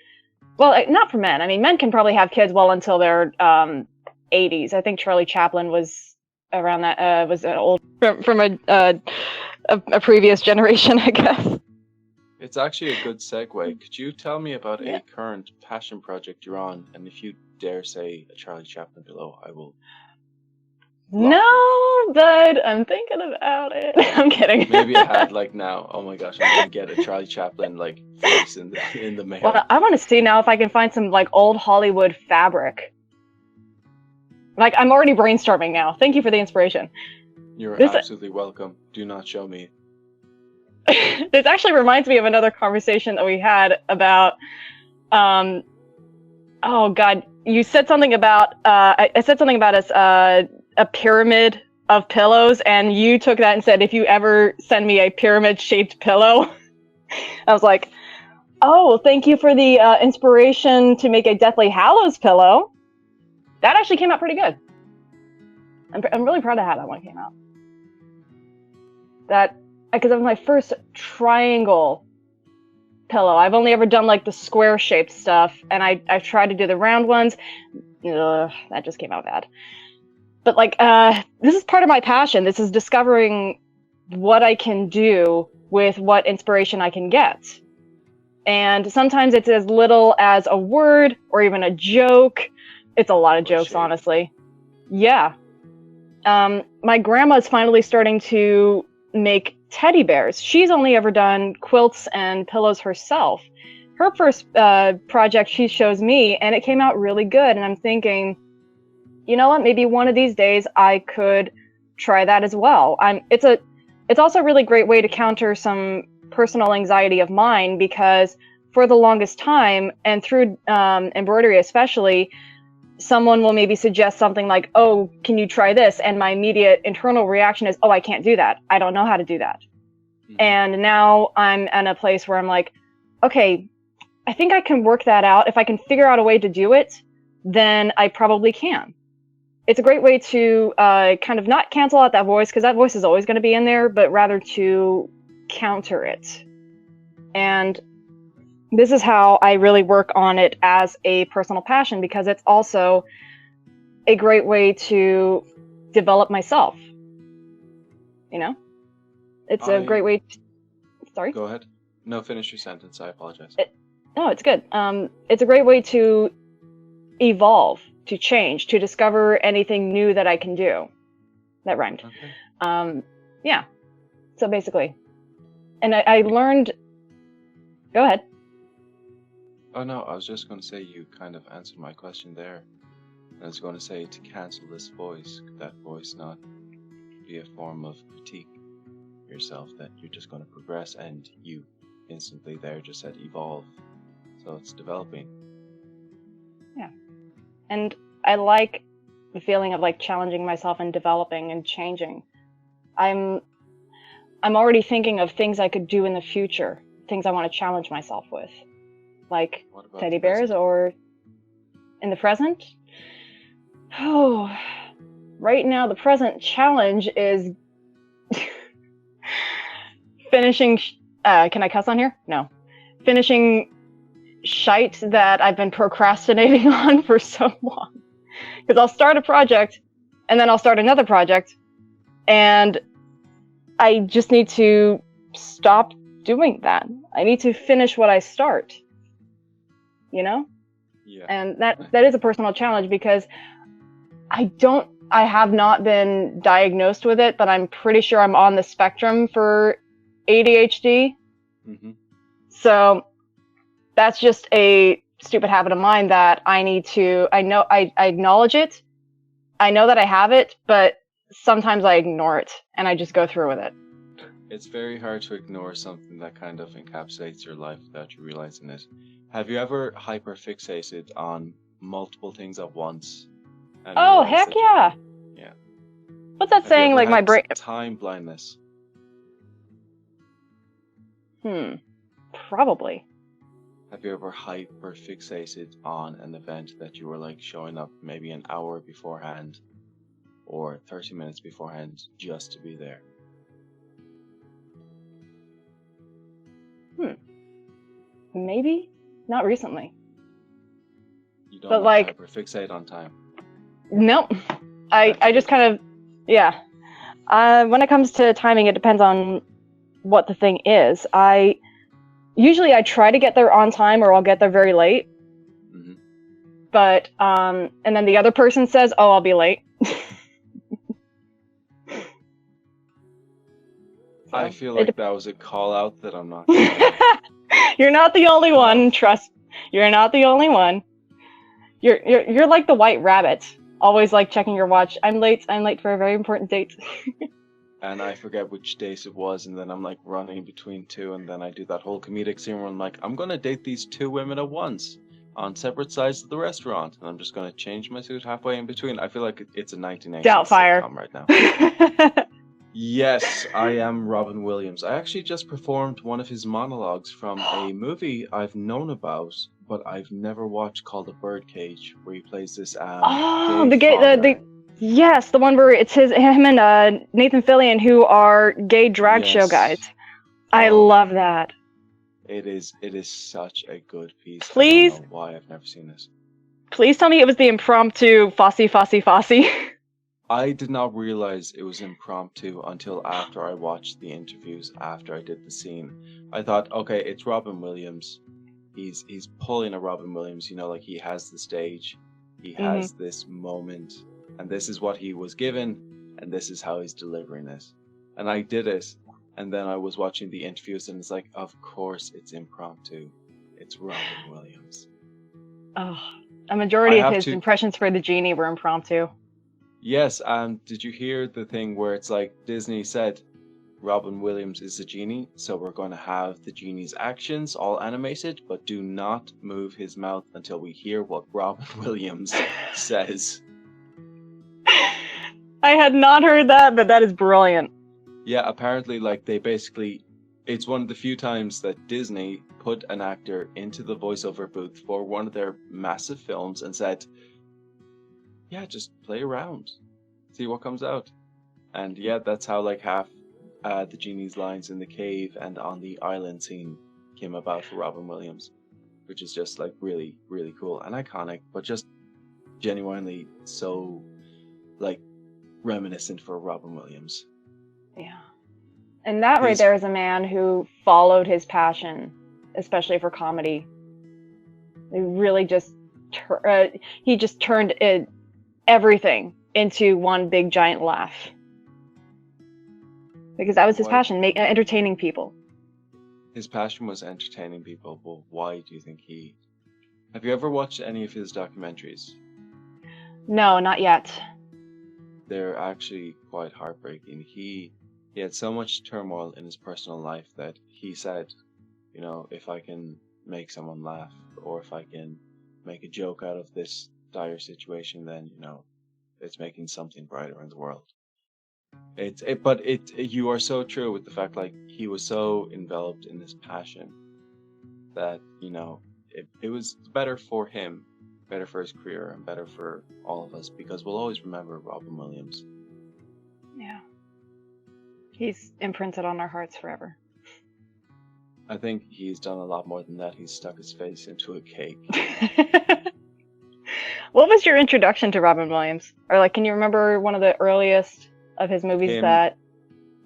not for men. I mean, men can probably have kids well until their 80s. I think Charlie Chaplin was around that. Was an old from a previous generation, I guess. It's actually a good segue. Could you tell me about a current passion project you're on, and if you dare say a Charlie Chaplin below, I will. No, but I'm thinking about it. I'm kidding. Maybe I had like now. Oh my gosh, I'm gonna get a Charlie Chaplin like face in the mail. Well, I want to see now if I can find some like old Hollywood fabric. Like, I'm already brainstorming now. Thank you for the inspiration. You're absolutely welcome. Do not show me. This actually reminds me of another conversation that we had about. Oh God, you said something about. I said something about us. A pyramid of pillows, and you took that and said, if you ever send me a pyramid-shaped pillow. I was like, oh, thank you for the inspiration to make a Deathly Hallows pillow. That actually came out pretty good. I'm really proud of how that one came out. That, because it was my first triangle pillow. I've only ever done like the square-shaped stuff, and I've tried to do the round ones. Ugh, that just came out bad. But like, this is part of my passion. This is discovering what I can do with what inspiration I can get. And sometimes it's as little as a word or even a joke. It's a lot of jokes, honestly. Yeah. My grandma's finally starting to make teddy bears. She's only ever done quilts and pillows herself. Her first project she shows me, and it came out really good. And I'm thinking, you know what, maybe one of these days I could try that as well. It's also a really great way to counter some personal anxiety of mine, because for the longest time, and through embroidery especially, someone will maybe suggest something like, oh, can you try this? And my immediate internal reaction is, oh, I can't do that. I don't know how to do that. Mm-hmm. And now I'm in a place where I'm like, okay, I think I can work that out. If I can figure out a way to do it, then I probably can. It's a great way to kind of not cancel out that voice, because that voice is always going to be in there, but rather to counter it. And this is how I really work on it as a personal passion, because it's also a great way to develop myself. You know? It's a great way to... Sorry? Go ahead. No, finish your sentence. I apologize. No, it's good. It's a great way to evolve, to change, to discover anything new that I can do. That rhymed. Okay. Yeah. So basically. And I learned... Go ahead. Oh no, I was just going to say you kind of answered my question there. I was going to say, to cancel this voice, could that voice not be a form of critique yourself, that you're just going to progress, and you instantly there just said evolve. So it's developing. Yeah. And I like the feeling of like challenging myself and developing and changing. I'm already thinking of things I could do in the future, things I want to challenge myself with. Like teddy bears, or in the present? Oh, right now the present challenge is finishing, can I cuss on here? No. Finishing shite that I've been procrastinating on for so long. Because I'll start a project, and then I'll start another project, and I just need to stop doing that. I need to finish what I start. You know? Yeah. And that is a personal challenge, because I have not been diagnosed with it, but I'm pretty sure I'm on the spectrum for ADHD. Mm-hmm. So that's just a stupid habit of mine that I acknowledge it. I know that I have it, but sometimes I ignore it and I just go through with it. It's very hard to ignore something that kind of encapsulates your life without you realizing it. Have you ever hyperfixated on multiple things at once? Oh, heck yeah. Yeah. What's that saying? Like my brain... Time blindness. Probably. Have you ever hyperfixated on an event that you were like showing up maybe an hour beforehand or 30 minutes beforehand just to be there? Maybe? Not recently. You don't like hyperfixate on time? Nope. I just kind of, yeah. When it comes to timing, it depends on what the thing is. Usually I try to get there on time, or I'll get there very late. Mm-hmm. But, and then the other person says, oh, I'll be late. I feel like that was a call out that I'm not You're not the only one, trust. You're not the only one. You're like the white rabbit, always like checking your watch. I'm late for a very important date. And I forget which date it was, and then I'm like running between two, and then I do that whole comedic scene where I'm like, I'm gonna date these two women at once on separate sides of the restaurant, and I'm just gonna change my suit halfway in between. I feel like it's a 1980s sitcom right now. Yes, I am Robin Williams. I actually just performed one of his monologues from a movie I've known about, but I've never watched, called The Birdcage, where he plays this yes, the one where it's him and Nathan Fillion, who are gay drag show guys. I love that. It is such a good piece. Please, I don't know why I've never seen this. Please tell me it was the impromptu Fosse. I did not realize it was impromptu until after I watched the interviews, after I did the scene. I thought, okay, it's Robin Williams. He's pulling a Robin Williams, like he has the stage. He has this moment, and this is what he was given, and this is how he's delivering this. And I did it, and then I was watching the interviews, and it's like, of course it's impromptu. It's Robin Williams. Oh, a majority of his impressions for the genie were impromptu. Yes, did you hear the thing where it's like Disney said Robin Williams is the genie, so we're going to have the genie's actions all animated, but do not move his mouth until we hear what Robin Williams says. I had not heard that, but that is brilliant. Yeah, apparently, like, they basically, it's one of the few times that Disney put an actor into the voiceover booth for one of their massive films and said, yeah, just play around, see what comes out. And yeah, that's how like half the genie's lines in the cave and on the island scene came about for Robin Williams, which is just like really, really cool and iconic, but just genuinely so like reminiscent for Robin Williams. Yeah. And that right there is a man who followed his passion, especially for comedy. He really just turned everything into one big giant laugh. Because that was his passion, entertaining people. His passion was entertaining people, but why do you think he... Have you ever watched any of his documentaries? No, not yet. They're actually quite heartbreaking. He had so much turmoil in his personal life that he said, you know, if I can make someone laugh, or if I can make a joke out of this dire situation, then, you know, it's making something brighter in the world. But you are so true with the fact, like, he was so enveloped in his passion that, you know, it was better for him, better for his career, and better for all of us, because we'll always remember Robin Williams. Yeah. He's imprinted on our hearts forever. I think he's done a lot more than that. He's stuck his face into a cake. What was your introduction to Robin Williams? Or, like, can you remember one of the earliest of his movies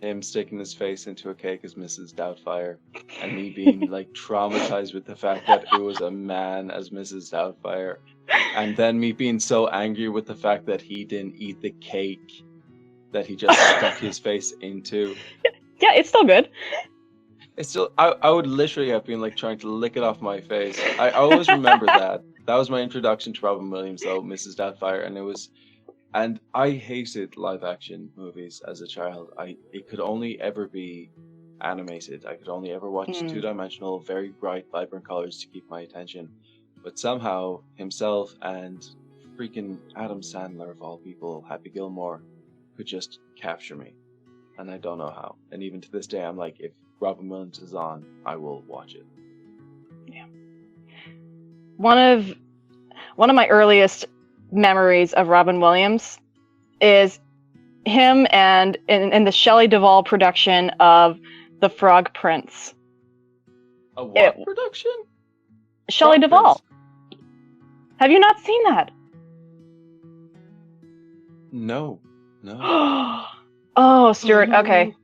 him sticking his face into a cake as Mrs. Doubtfire, and me being like traumatized with the fact that it was a man as Mrs. Doubtfire, and then me being so angry with the fact that he didn't eat the cake that he just stuck his face into. Yeah, it's still good. It's still, I would literally have been like trying to lick it off my face. I always remember that. That was my introduction to Robin Williams, though, Mrs. Doubtfire, and I hated live action movies as a child. It could only ever be animated. I could only ever watch 2-dimensional, very bright, vibrant colors to keep my attention. But somehow himself and freaking Adam Sandler, of all people, Happy Gilmore, could just capture me. And I don't know how. And even to this day, I'm like, if Robin Williams is on, I will watch it. Yeah. One of my earliest memories of Robin Williams is him and in the Shelley Duvall production of The Frog Prince. A what production? Shelley Duvall. Prince. Have you not seen that? No. Oh, Stuart, okay.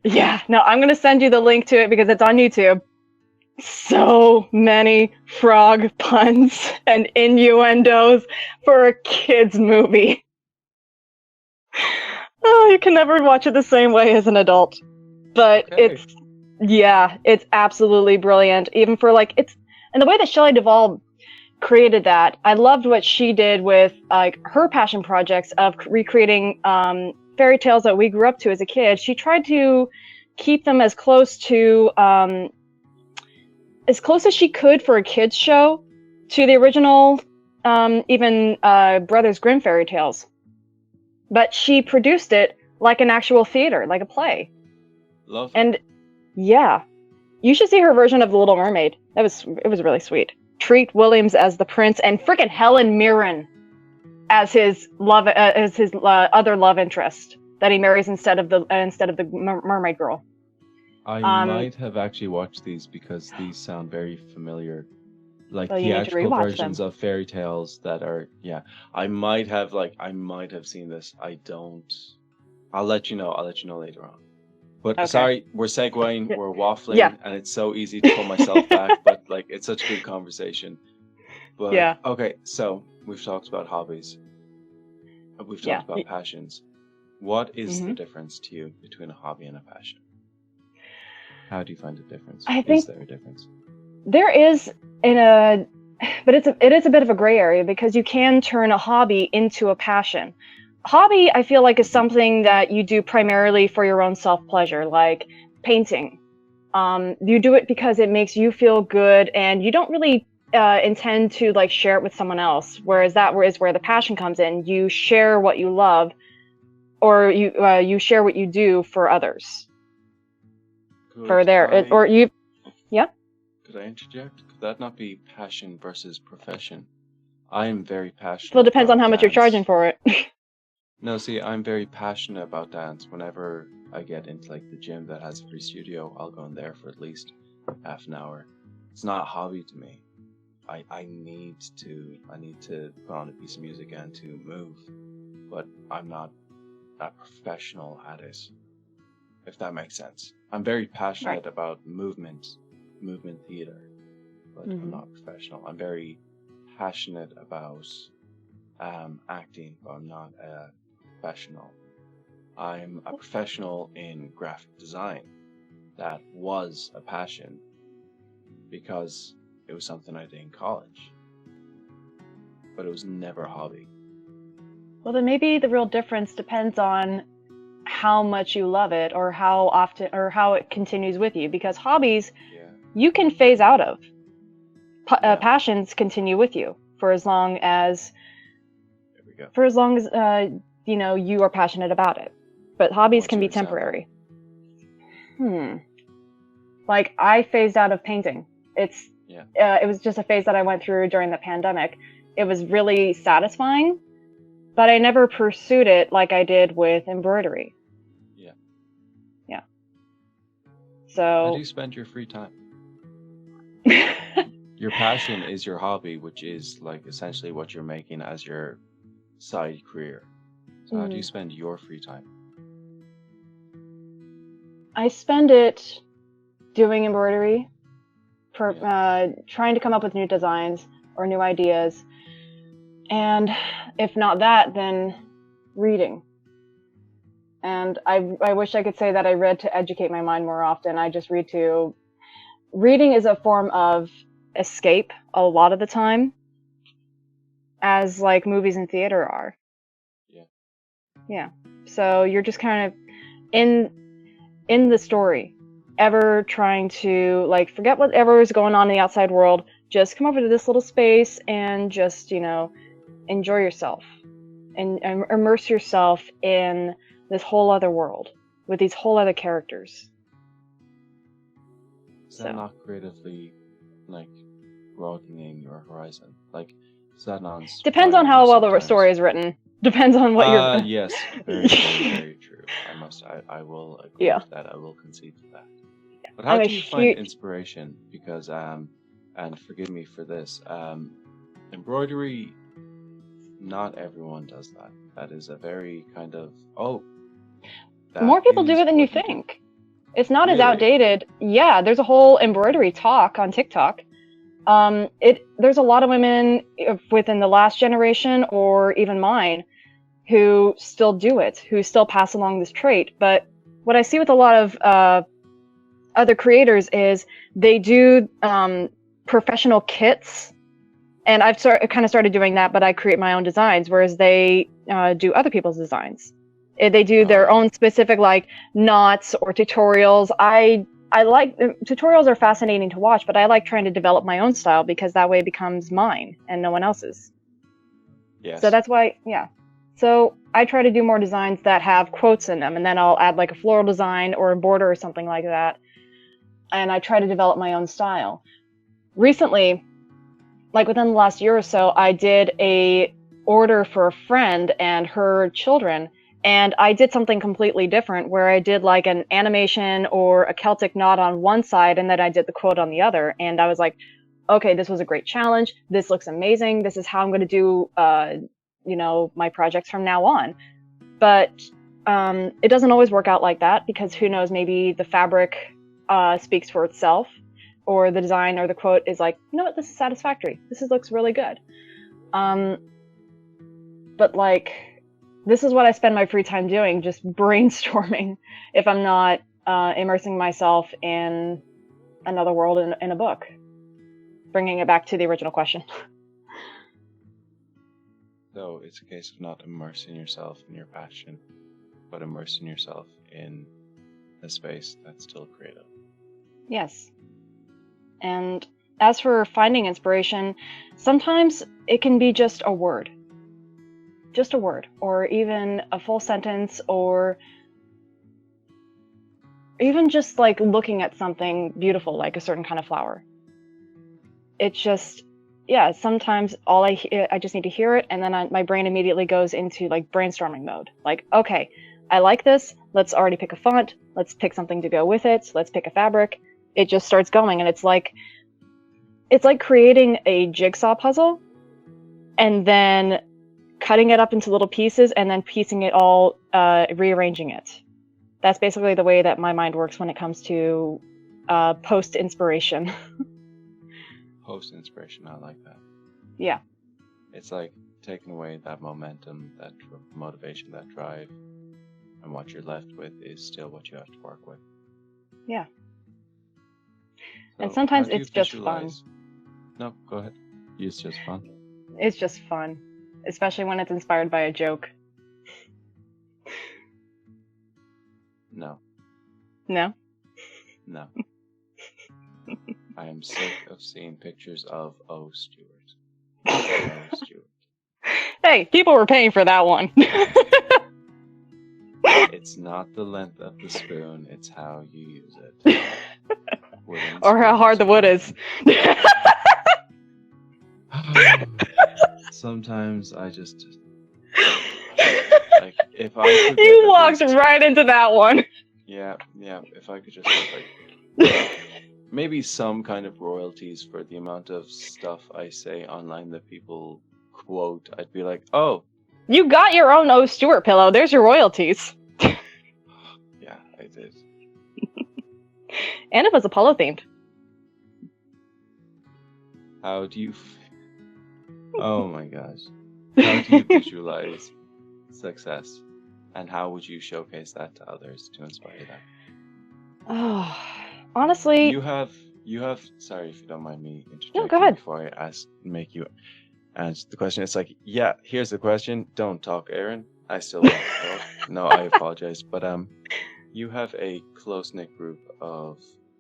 Yeah, no, I'm going to send you the link to it because it's on YouTube. So many frog puns and innuendos for a kid's movie. Oh, you can never watch it the same way as an adult. But it's absolutely brilliant. Even for and the way that Shelley Duvall created that, I loved what she did with like her passion projects of recreating fairy tales that we grew up to as a kid. She tried to keep them as close as she could for a kids show to the original, even Brothers Grimm fairy tales. But she produced it like an actual theater, like a play. Love. And yeah, you should see her version of The Little Mermaid. It was really sweet. Treat Williams as the prince, and frickin' Helen Mirren as his other love interest that he marries instead of the mermaid girl. I might have actually watched these because these sound very familiar. Like theatrical versions of fairy tales that are, I might have seen this. I don't. I'll let you know later on. But okay. Sorry, we're segueing, we're waffling, and it's so easy to pull myself back, but like it's such a good conversation. But okay, so we've talked about hobbies. We've talked about passions. What is the difference to you between a hobby and a passion? How do you find a difference? Is there a difference? There is but it is a bit of a gray area because you can turn a hobby into a passion. hobby, I feel like, is something that you do primarily for your own self-pleasure, like painting. You do it because it makes you feel good, and you don't really intend to like share it with someone else. Whereas that is where the passion comes in. You share what you love, or you share what you do for others. For their or you, yeah. Could I interject? Could that not be passion versus profession? I am very passionate. Well, it depends on how about much you're dance. charging for it. No, see, I'm very passionate about dance. Whenever I get into like the gym that has a free studio, I'll go in there for at least half an hour. It's not a hobby to me. I need to put on a piece of music and to move, but I'm not a professional at it, if that makes sense. I'm very passionate about movement theater, but I'm not professional. I'm very passionate about acting, but I'm not a professional. I'm a professional in graphic design. That was a passion because it was something I did in college, but it was never a hobby. Well, then maybe the real difference depends on how much you love it, or how often, or how it continues with you. Because hobbies, you can phase out of. Passions continue with you for as long as you are passionate about it. But hobbies can be temporary. Like, I phased out of painting. It was just a phase that I went through during the pandemic. It was really satisfying, but I never pursued it like I did with embroidery. Yeah. So how do you spend your free time? Your passion is your hobby, which is like essentially what you're making as your side career. So how do you spend your free time? I spend it doing embroidery, trying to come up with new designs or new ideas. And if not that, then reading. And I wish I could say that I read to educate my mind more often. I just read to... Reading is a form of escape a lot of the time, as like movies and theater are. Yeah. So you're just kind of in the story, ever trying to like forget whatever is going on in the outside world, just come over to this little space and just, enjoy yourself and immerse yourself in this whole other world with these whole other characters. Is that not creatively, like, broadening your horizon? Like, is that not... Depends on how well the story is written. Depends on what you're... Yes, very, very, very true. I will agree to that. I will concede to that. But how do you find inspiration? Because, and forgive me for this, embroidery, not everyone does that. That is a very kind of, more people do it than you think. It's not as outdated. Yeah, there's a whole embroidery talk on TikTok. There's a lot of women within the last generation, or even mine, who still do it, who still pass along this trait. But what I see with a lot of other creators is they do professional kits, and I've kind of started doing that, but I create my own designs, whereas they do other people's designs. They do their own specific like knots or tutorials. I like tutorials are fascinating to watch, but I like trying to develop my own style because that way it becomes mine and no one else's. Yes. So that's why, So I try to do more designs that have quotes in them, and then I'll add like a floral design or a border or something like that. And I try to develop my own style. Recently, like within the last year or so, I did a order for a friend and her children. And I did something completely different where I did like an animation or a Celtic knot on one side, and then I did the quote on the other. And I was like, okay, this was a great challenge. This looks amazing. This is how I'm going to do, my projects from now on. But it doesn't always work out like that, because who knows, maybe the fabric speaks for itself, or the design or the quote is like, you know what, this is satisfactory. Looks really good. But like, this is what I spend my free time doing, just brainstorming, if I'm not immersing myself in another world in a book. Bringing it back to the original question. So it's a case of not immersing yourself in your passion, but immersing yourself in a space that's still creative. Yes. And as for finding inspiration, sometimes it can be just a word, or even a full sentence, or even just like looking at something beautiful, like a certain kind of flower. It's just, yeah, sometimes I just need to hear it, and then my brain immediately goes into like brainstorming mode. Like, okay, I like this. Let's already pick a font. Let's pick something to go with it. Let's pick a fabric. It just starts going, and it's like creating a jigsaw puzzle, and then cutting it up into little pieces, and then piecing it all, rearranging it. That's basically the way that my mind works when it comes to post-inspiration. Post-inspiration, I like that. Yeah. It's like taking away that momentum, that motivation, that drive, and what you're left with is still what you have to work with. Yeah. So And sometimes how do you it's just fun. visualize- No, go ahead. It's just fun. It's just fun, especially when it's inspired by a joke. No. No? No. I am sick of seeing pictures of O. Stewart. O. Stewart. Hey, people were paying for that one. It's not the length of the spoon, it's how you use it. Or how hard the wood is. Sometimes I just like if I could get You at walked least- right into that one. Yeah, if I could just have, like maybe some kind of royalties for the amount of stuff I say online that people quote, I'd be like, oh, You got your own O. Stewart pillow. There's your royalties. yeah, I did. And it was Apollo themed. How do you oh my gosh. How do you visualize success? And how would you showcase that to others to inspire them? Oh, honestly, You have sorry if you don't mind me interjecting No, go ahead. before I make you answer the question. It's like, yeah, here's the question. Don't talk, Erin. I still want to talk. No, I apologize. But you have a close-knit group of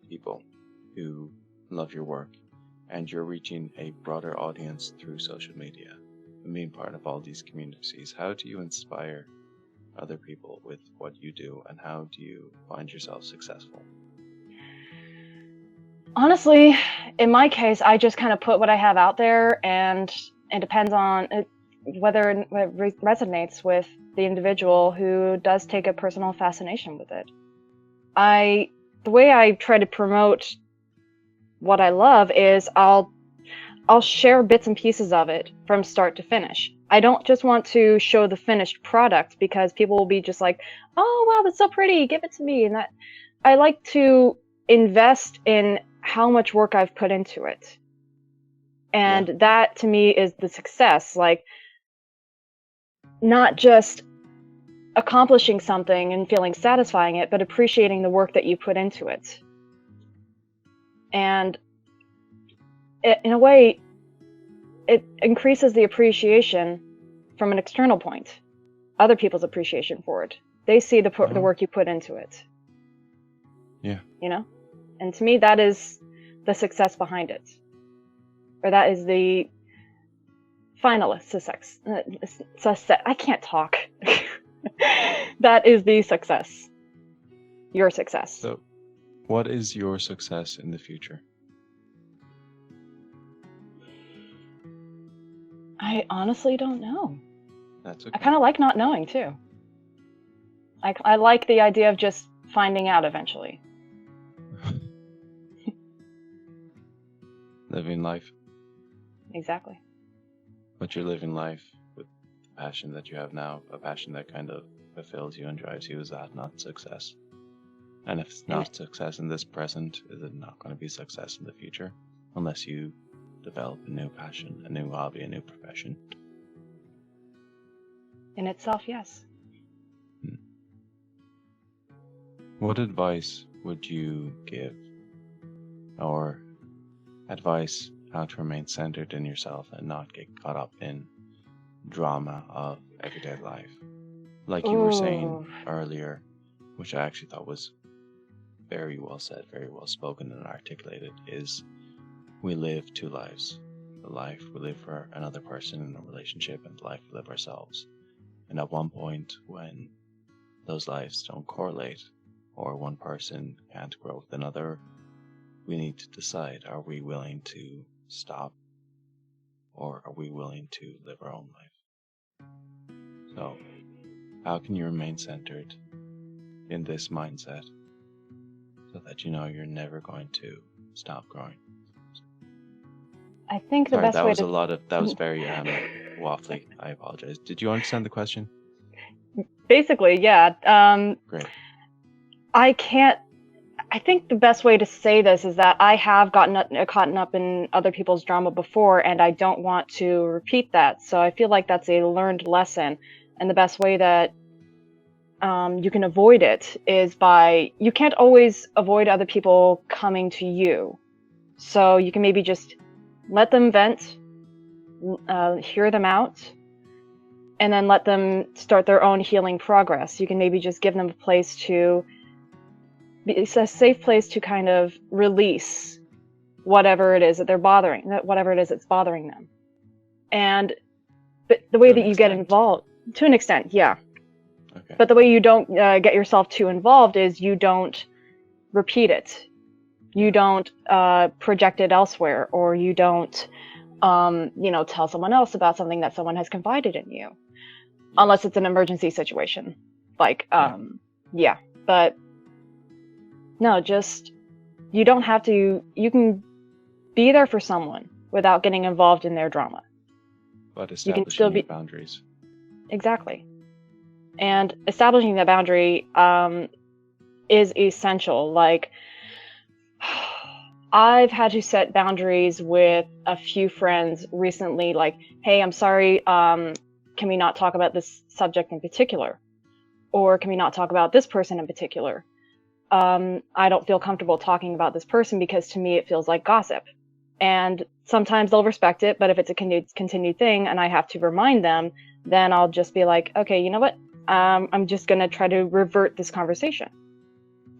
people who love your work, and you're reaching a broader audience through social media and being part of all these communities. How do you inspire other people with what you do, and how do you find yourself successful? honestly, in my case, I just kind of put what I have out there, and it depends on whether it resonates with the individual who does take a personal fascination with it. The way I try to promote what I love is I'll share bits and pieces of it from start to finish. I don't just want to show the finished product because people will be just like, "Oh wow, that's so pretty, give it to me." And that I like to invest in how much work I've put into it. And that to me is the success, like not just accomplishing something and feeling satisfying it, but appreciating the work that you put into it. And in a way, it increases the appreciation from an external point, other people's appreciation for it. They see the work you put into it. Yeah. You know? And to me, that is the success behind it. Or that is the final success. I can't talk. That is the success. Your success. So, what is your success in the future? I honestly don't know. That's okay. I kind of like not knowing too. I like the idea of just finding out eventually. Living life. Exactly. But you're living life with the passion that you have now, a passion that kind of fulfills you and drives you. Is that not success? And if it's not success in this present, is it not going to be success in the future? Unless you develop a new passion, a new hobby, a new profession. In itself, yes. What advice would you give? Or advice how to remain centered in yourself and not get caught up in drama of everyday life. Like you were saying Ooh. earlier, which I actually thought was very well said, very well spoken and articulated, is we live two lives. The life we live for another person in a relationship, and the life we live ourselves. And at one point, when those lives don't correlate, or one person can't grow with another, we need to decide, are we willing to stop, or are we willing to live our own life? So, how can you remain centered in this mindset so that you know you're never going to stop growing? I think the Sorry, best that way was to a lot of, that was very waffly. I apologize. Did you understand the question? basically, yeah. Great. I think the best way to say this is that I have gotten caught up in other people's drama before, and I don't want to repeat that. So I feel like that's a learned lesson, and the best way that you can avoid it is you can't always avoid other people coming to you. So you can maybe just let them vent, hear them out, and then let them start their own healing progress. You can maybe just give them a place to, it's a safe place to kind of release whatever it is that whatever it is that's bothering them. And but the way that you get involved, to an extent, yeah. Okay. But the way you don't get yourself too involved is you don't repeat it. You don't project it elsewhere, or you don't, tell someone else about something that someone has confided in you, unless it's an emergency situation. Like, yeah. But no, just, you don't have to, you can be there for someone without getting involved in their drama. But You can still establishing be your boundaries. Exactly. And establishing that boundary is essential. Like, I've had to set boundaries with a few friends recently, like, hey, I'm sorry, can we not talk about this subject in particular? Or can we not talk about this person in particular? I don't feel comfortable talking about this person because to me it feels like gossip. And sometimes they'll respect it, but if it's a continued thing and I have to remind them, then I'll just be like, okay, you know what? I'm just going to try to revert this conversation.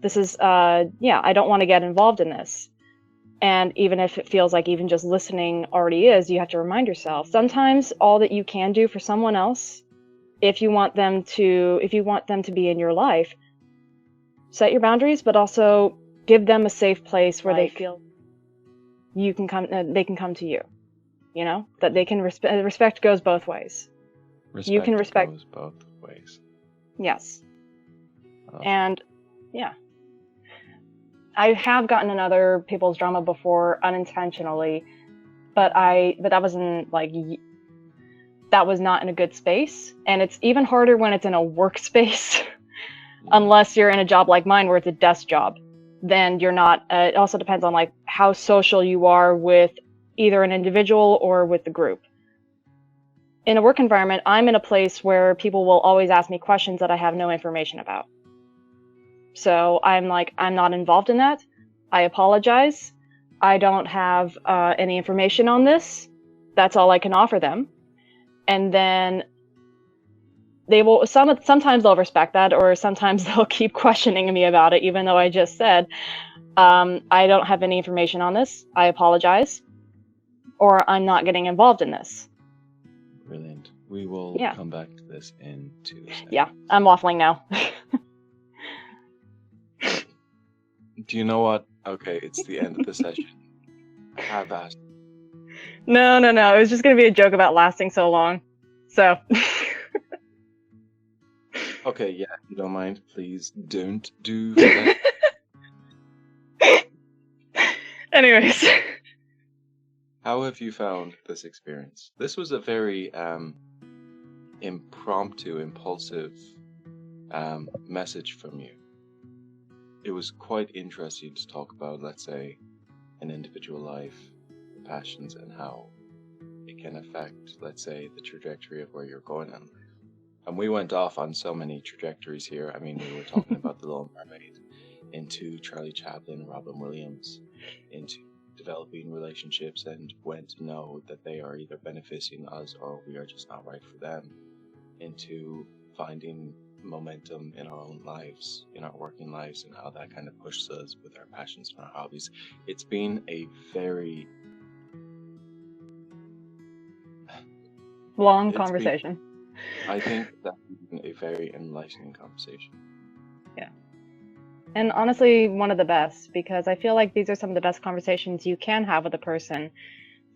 This is, I don't want to get involved in this. And even if it feels like even just listening already is, you have to remind yourself, sometimes all that you can do for someone else, if you want them to be in your life, set your boundaries, but also give them a safe place where they feel they can come to you. You know, that they can respect goes both ways. You can respect goes both ways. Yes. And yeah. I have gotten in other people's drama before unintentionally, but that wasn't that was not in a good space. And it's even harder when it's in a workspace, unless you're in a job like mine where it's a desk job. Then you're not. It also depends on like how social you are with either an individual or with the group. In a work environment, I'm in a place where people will always ask me questions that I have no information about. So I'm not involved in that. I apologize. I don't have any information on this. That's all I can offer them. And then they will, sometimes they'll respect that, or sometimes they'll keep questioning me about it, even though I just said, I don't have any information on this. I apologize. Or I'm not getting involved in this. Brilliant. We will come back to this in 2 seconds. Yeah, I'm waffling now. Do you know what? Okay, it's the end of the session. Have asked. No. It was just going to be a joke about lasting so long. So. Okay, yeah, if you don't mind, please don't do that. Anyways. How have you found this experience? This was a very impromptu, impulsive message from you. It was quite interesting to talk about, let's say, an individual life, passions, and how it can affect, let's say, the trajectory of where you're going in life. And we went off on so many trajectories here. I mean, we were talking about The Little Mermaid, into Charlie Chaplin, Robin Williams, into developing relationships and when to know that they are either benefiting us or we are just not right for them, into finding momentum in our own lives, in our working lives, and how that kind of pushes us with our passions and our hobbies. It's been a very long it's conversation. I think that's been a very enlightening conversation. Yeah. And honestly, one of the best, because I feel like these are some of the best conversations you can have with a person,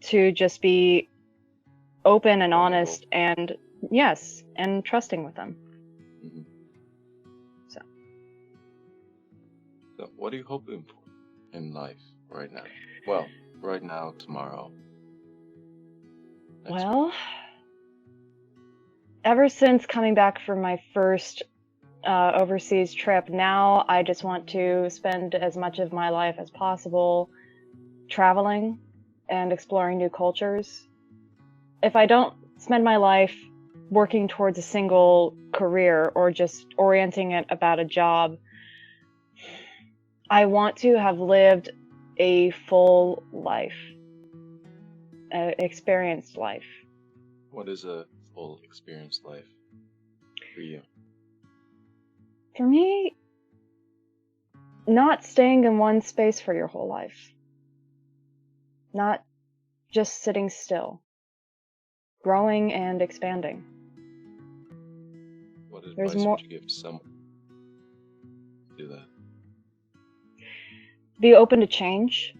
to just be open and honest and, yes, and trusting with them. Mm-hmm. So what are you hoping for in life right now? Well, right now, tomorrow. Well, ever since coming back from my first overseas trip, now I just want to spend as much of my life as possible traveling and exploring new cultures. If I don't spend my life working towards a single career or just orienting it about a job, I want to have lived a full life, an experienced life. What is a full experienced life for you? For me, not staying in one space for your whole life. Not just sitting still. Growing and expanding. What advice would you give to someone to do that? Be open to change,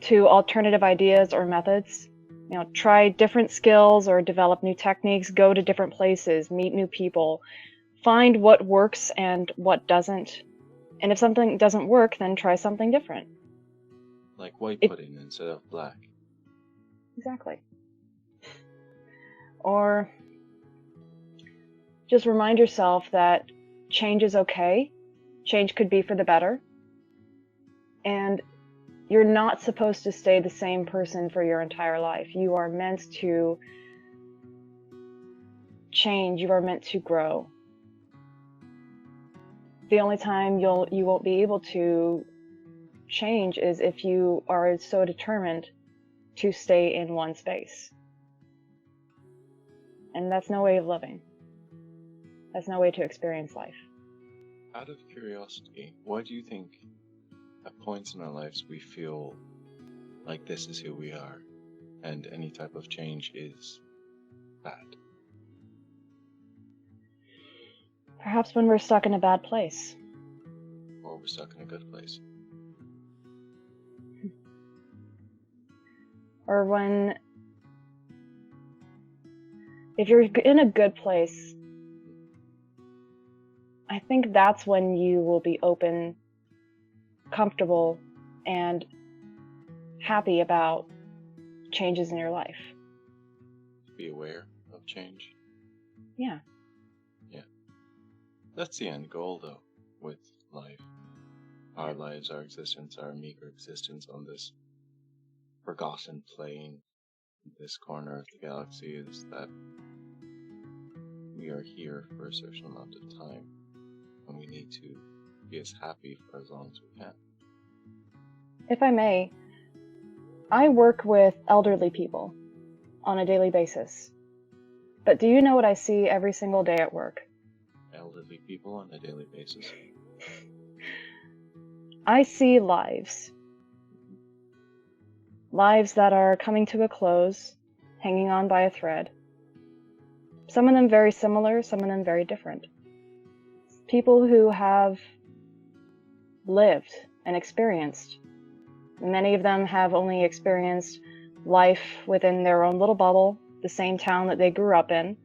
to alternative ideas or methods. You know, try different skills or develop new techniques, go to different places, meet new people, find what works and what doesn't. And if something doesn't work, then try something different. Like white pudding instead of black. Exactly. Or just remind yourself that change is okay. Change could be for the better. And you're not supposed to stay the same person for your entire life. You are meant to change. You are meant to grow. The only time you won't be able to change is if you are so determined to stay in one space. And that's no way of living. That's no way to experience life. Out of curiosity, why do you think at points in our lives we feel like this is who we are and any type of change is bad? Perhaps when we're stuck in a bad place. Or we're stuck in a good place. Or if you're in a good place, I think that's when you will be open, comfortable, and happy about changes in your life. Be aware of change. Yeah. Yeah. That's the end goal, though, with life. Our lives, our existence, our meager existence on this forgotten plane, this corner of the galaxy, is that we are here for a certain amount of time, and we need to be as happy for as long as we can. If I may, I work with elderly people on a daily basis. But do you know what I see every single day at work? Elderly people on a daily basis. I see lives. Lives that are coming to a close, hanging on by a thread. Some of them very similar, some of them very different. People who have lived and experienced. Many of them have only experienced life within their own little bubble, the same town that they grew up in,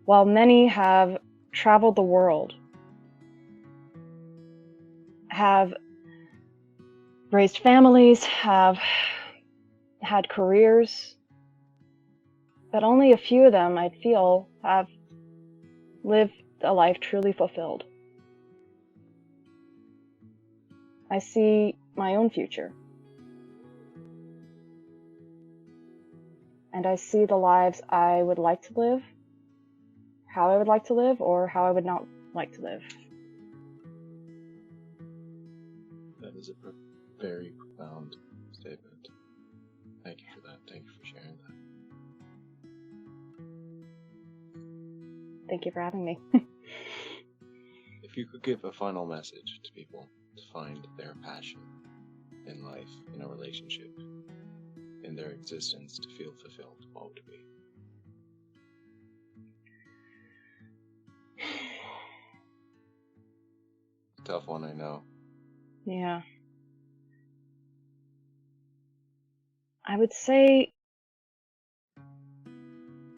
while many have traveled the world, have raised families, have had careers, but only a few of them, I feel, have lived a life truly fulfilled. I see my own future. And I see the lives I would like to live, how I would like to live, or how I would not like to live. That is a very profound statement. Thank you for that. Thank you for sharing that. Thank you for having me. If you could give a final message to people to find their passion in life, in a relationship, in their existence, to feel fulfilled, what would it be? Tough one, I know. Yeah. I would say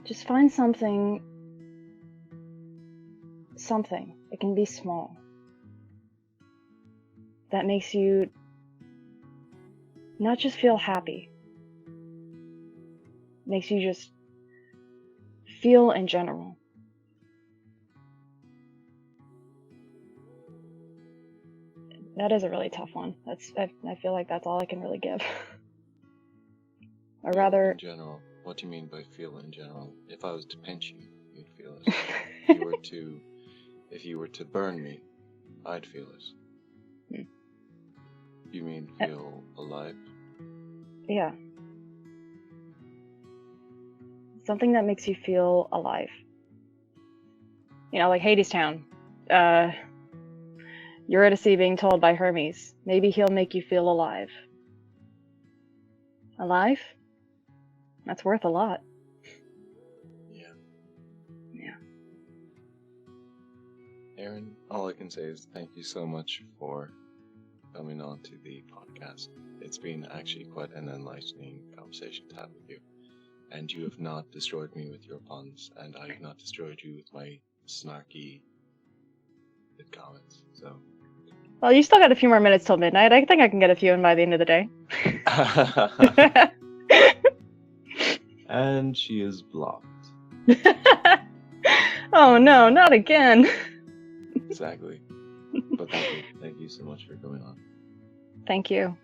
just find something. It can be small. That makes you not just feel happy. Makes you just feel in general. That is a really tough one. I feel like that's all I can really give. Or rather, in general. What do you mean by feel in general? If I was to pinch you, you'd feel it. If you were to burn me, I'd feel it. You mean feel alive? Yeah. Something that makes you feel alive. You know, like Hadestown. Eurydice being told by Hermes, maybe he'll make you feel alive. Alive? That's worth a lot. Yeah. Yeah. Erin, all I can say is thank you so much for coming on to the podcast. It's been actually quite an enlightening conversation to have with you. And you have not destroyed me with your puns, and I have not destroyed you with my snarky comments. So. Well, you still got a few more minutes till midnight. I think I can get a few in by the end of the day. And she is blocked. Oh no, not again. Exactly. But thank you so much for coming on. Thank you.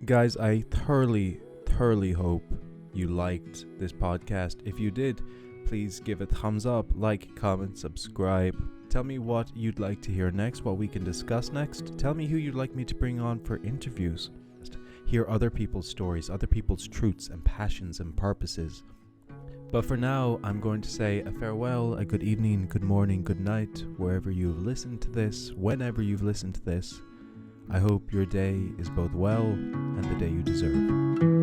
Guys, I thoroughly hope you liked this podcast. If you did, please give it a thumbs up, like, comment, subscribe. Tell me what you'd like to hear next, what we can discuss next. Tell me who you'd like me to bring on for interviews. Hear other people's stories, other people's truths and passions and purposes. But for now, I'm going to say a farewell, a good evening, good morning, good night, wherever you've listened to this, whenever you've listened to this. I hope your day is both well and the day you deserve.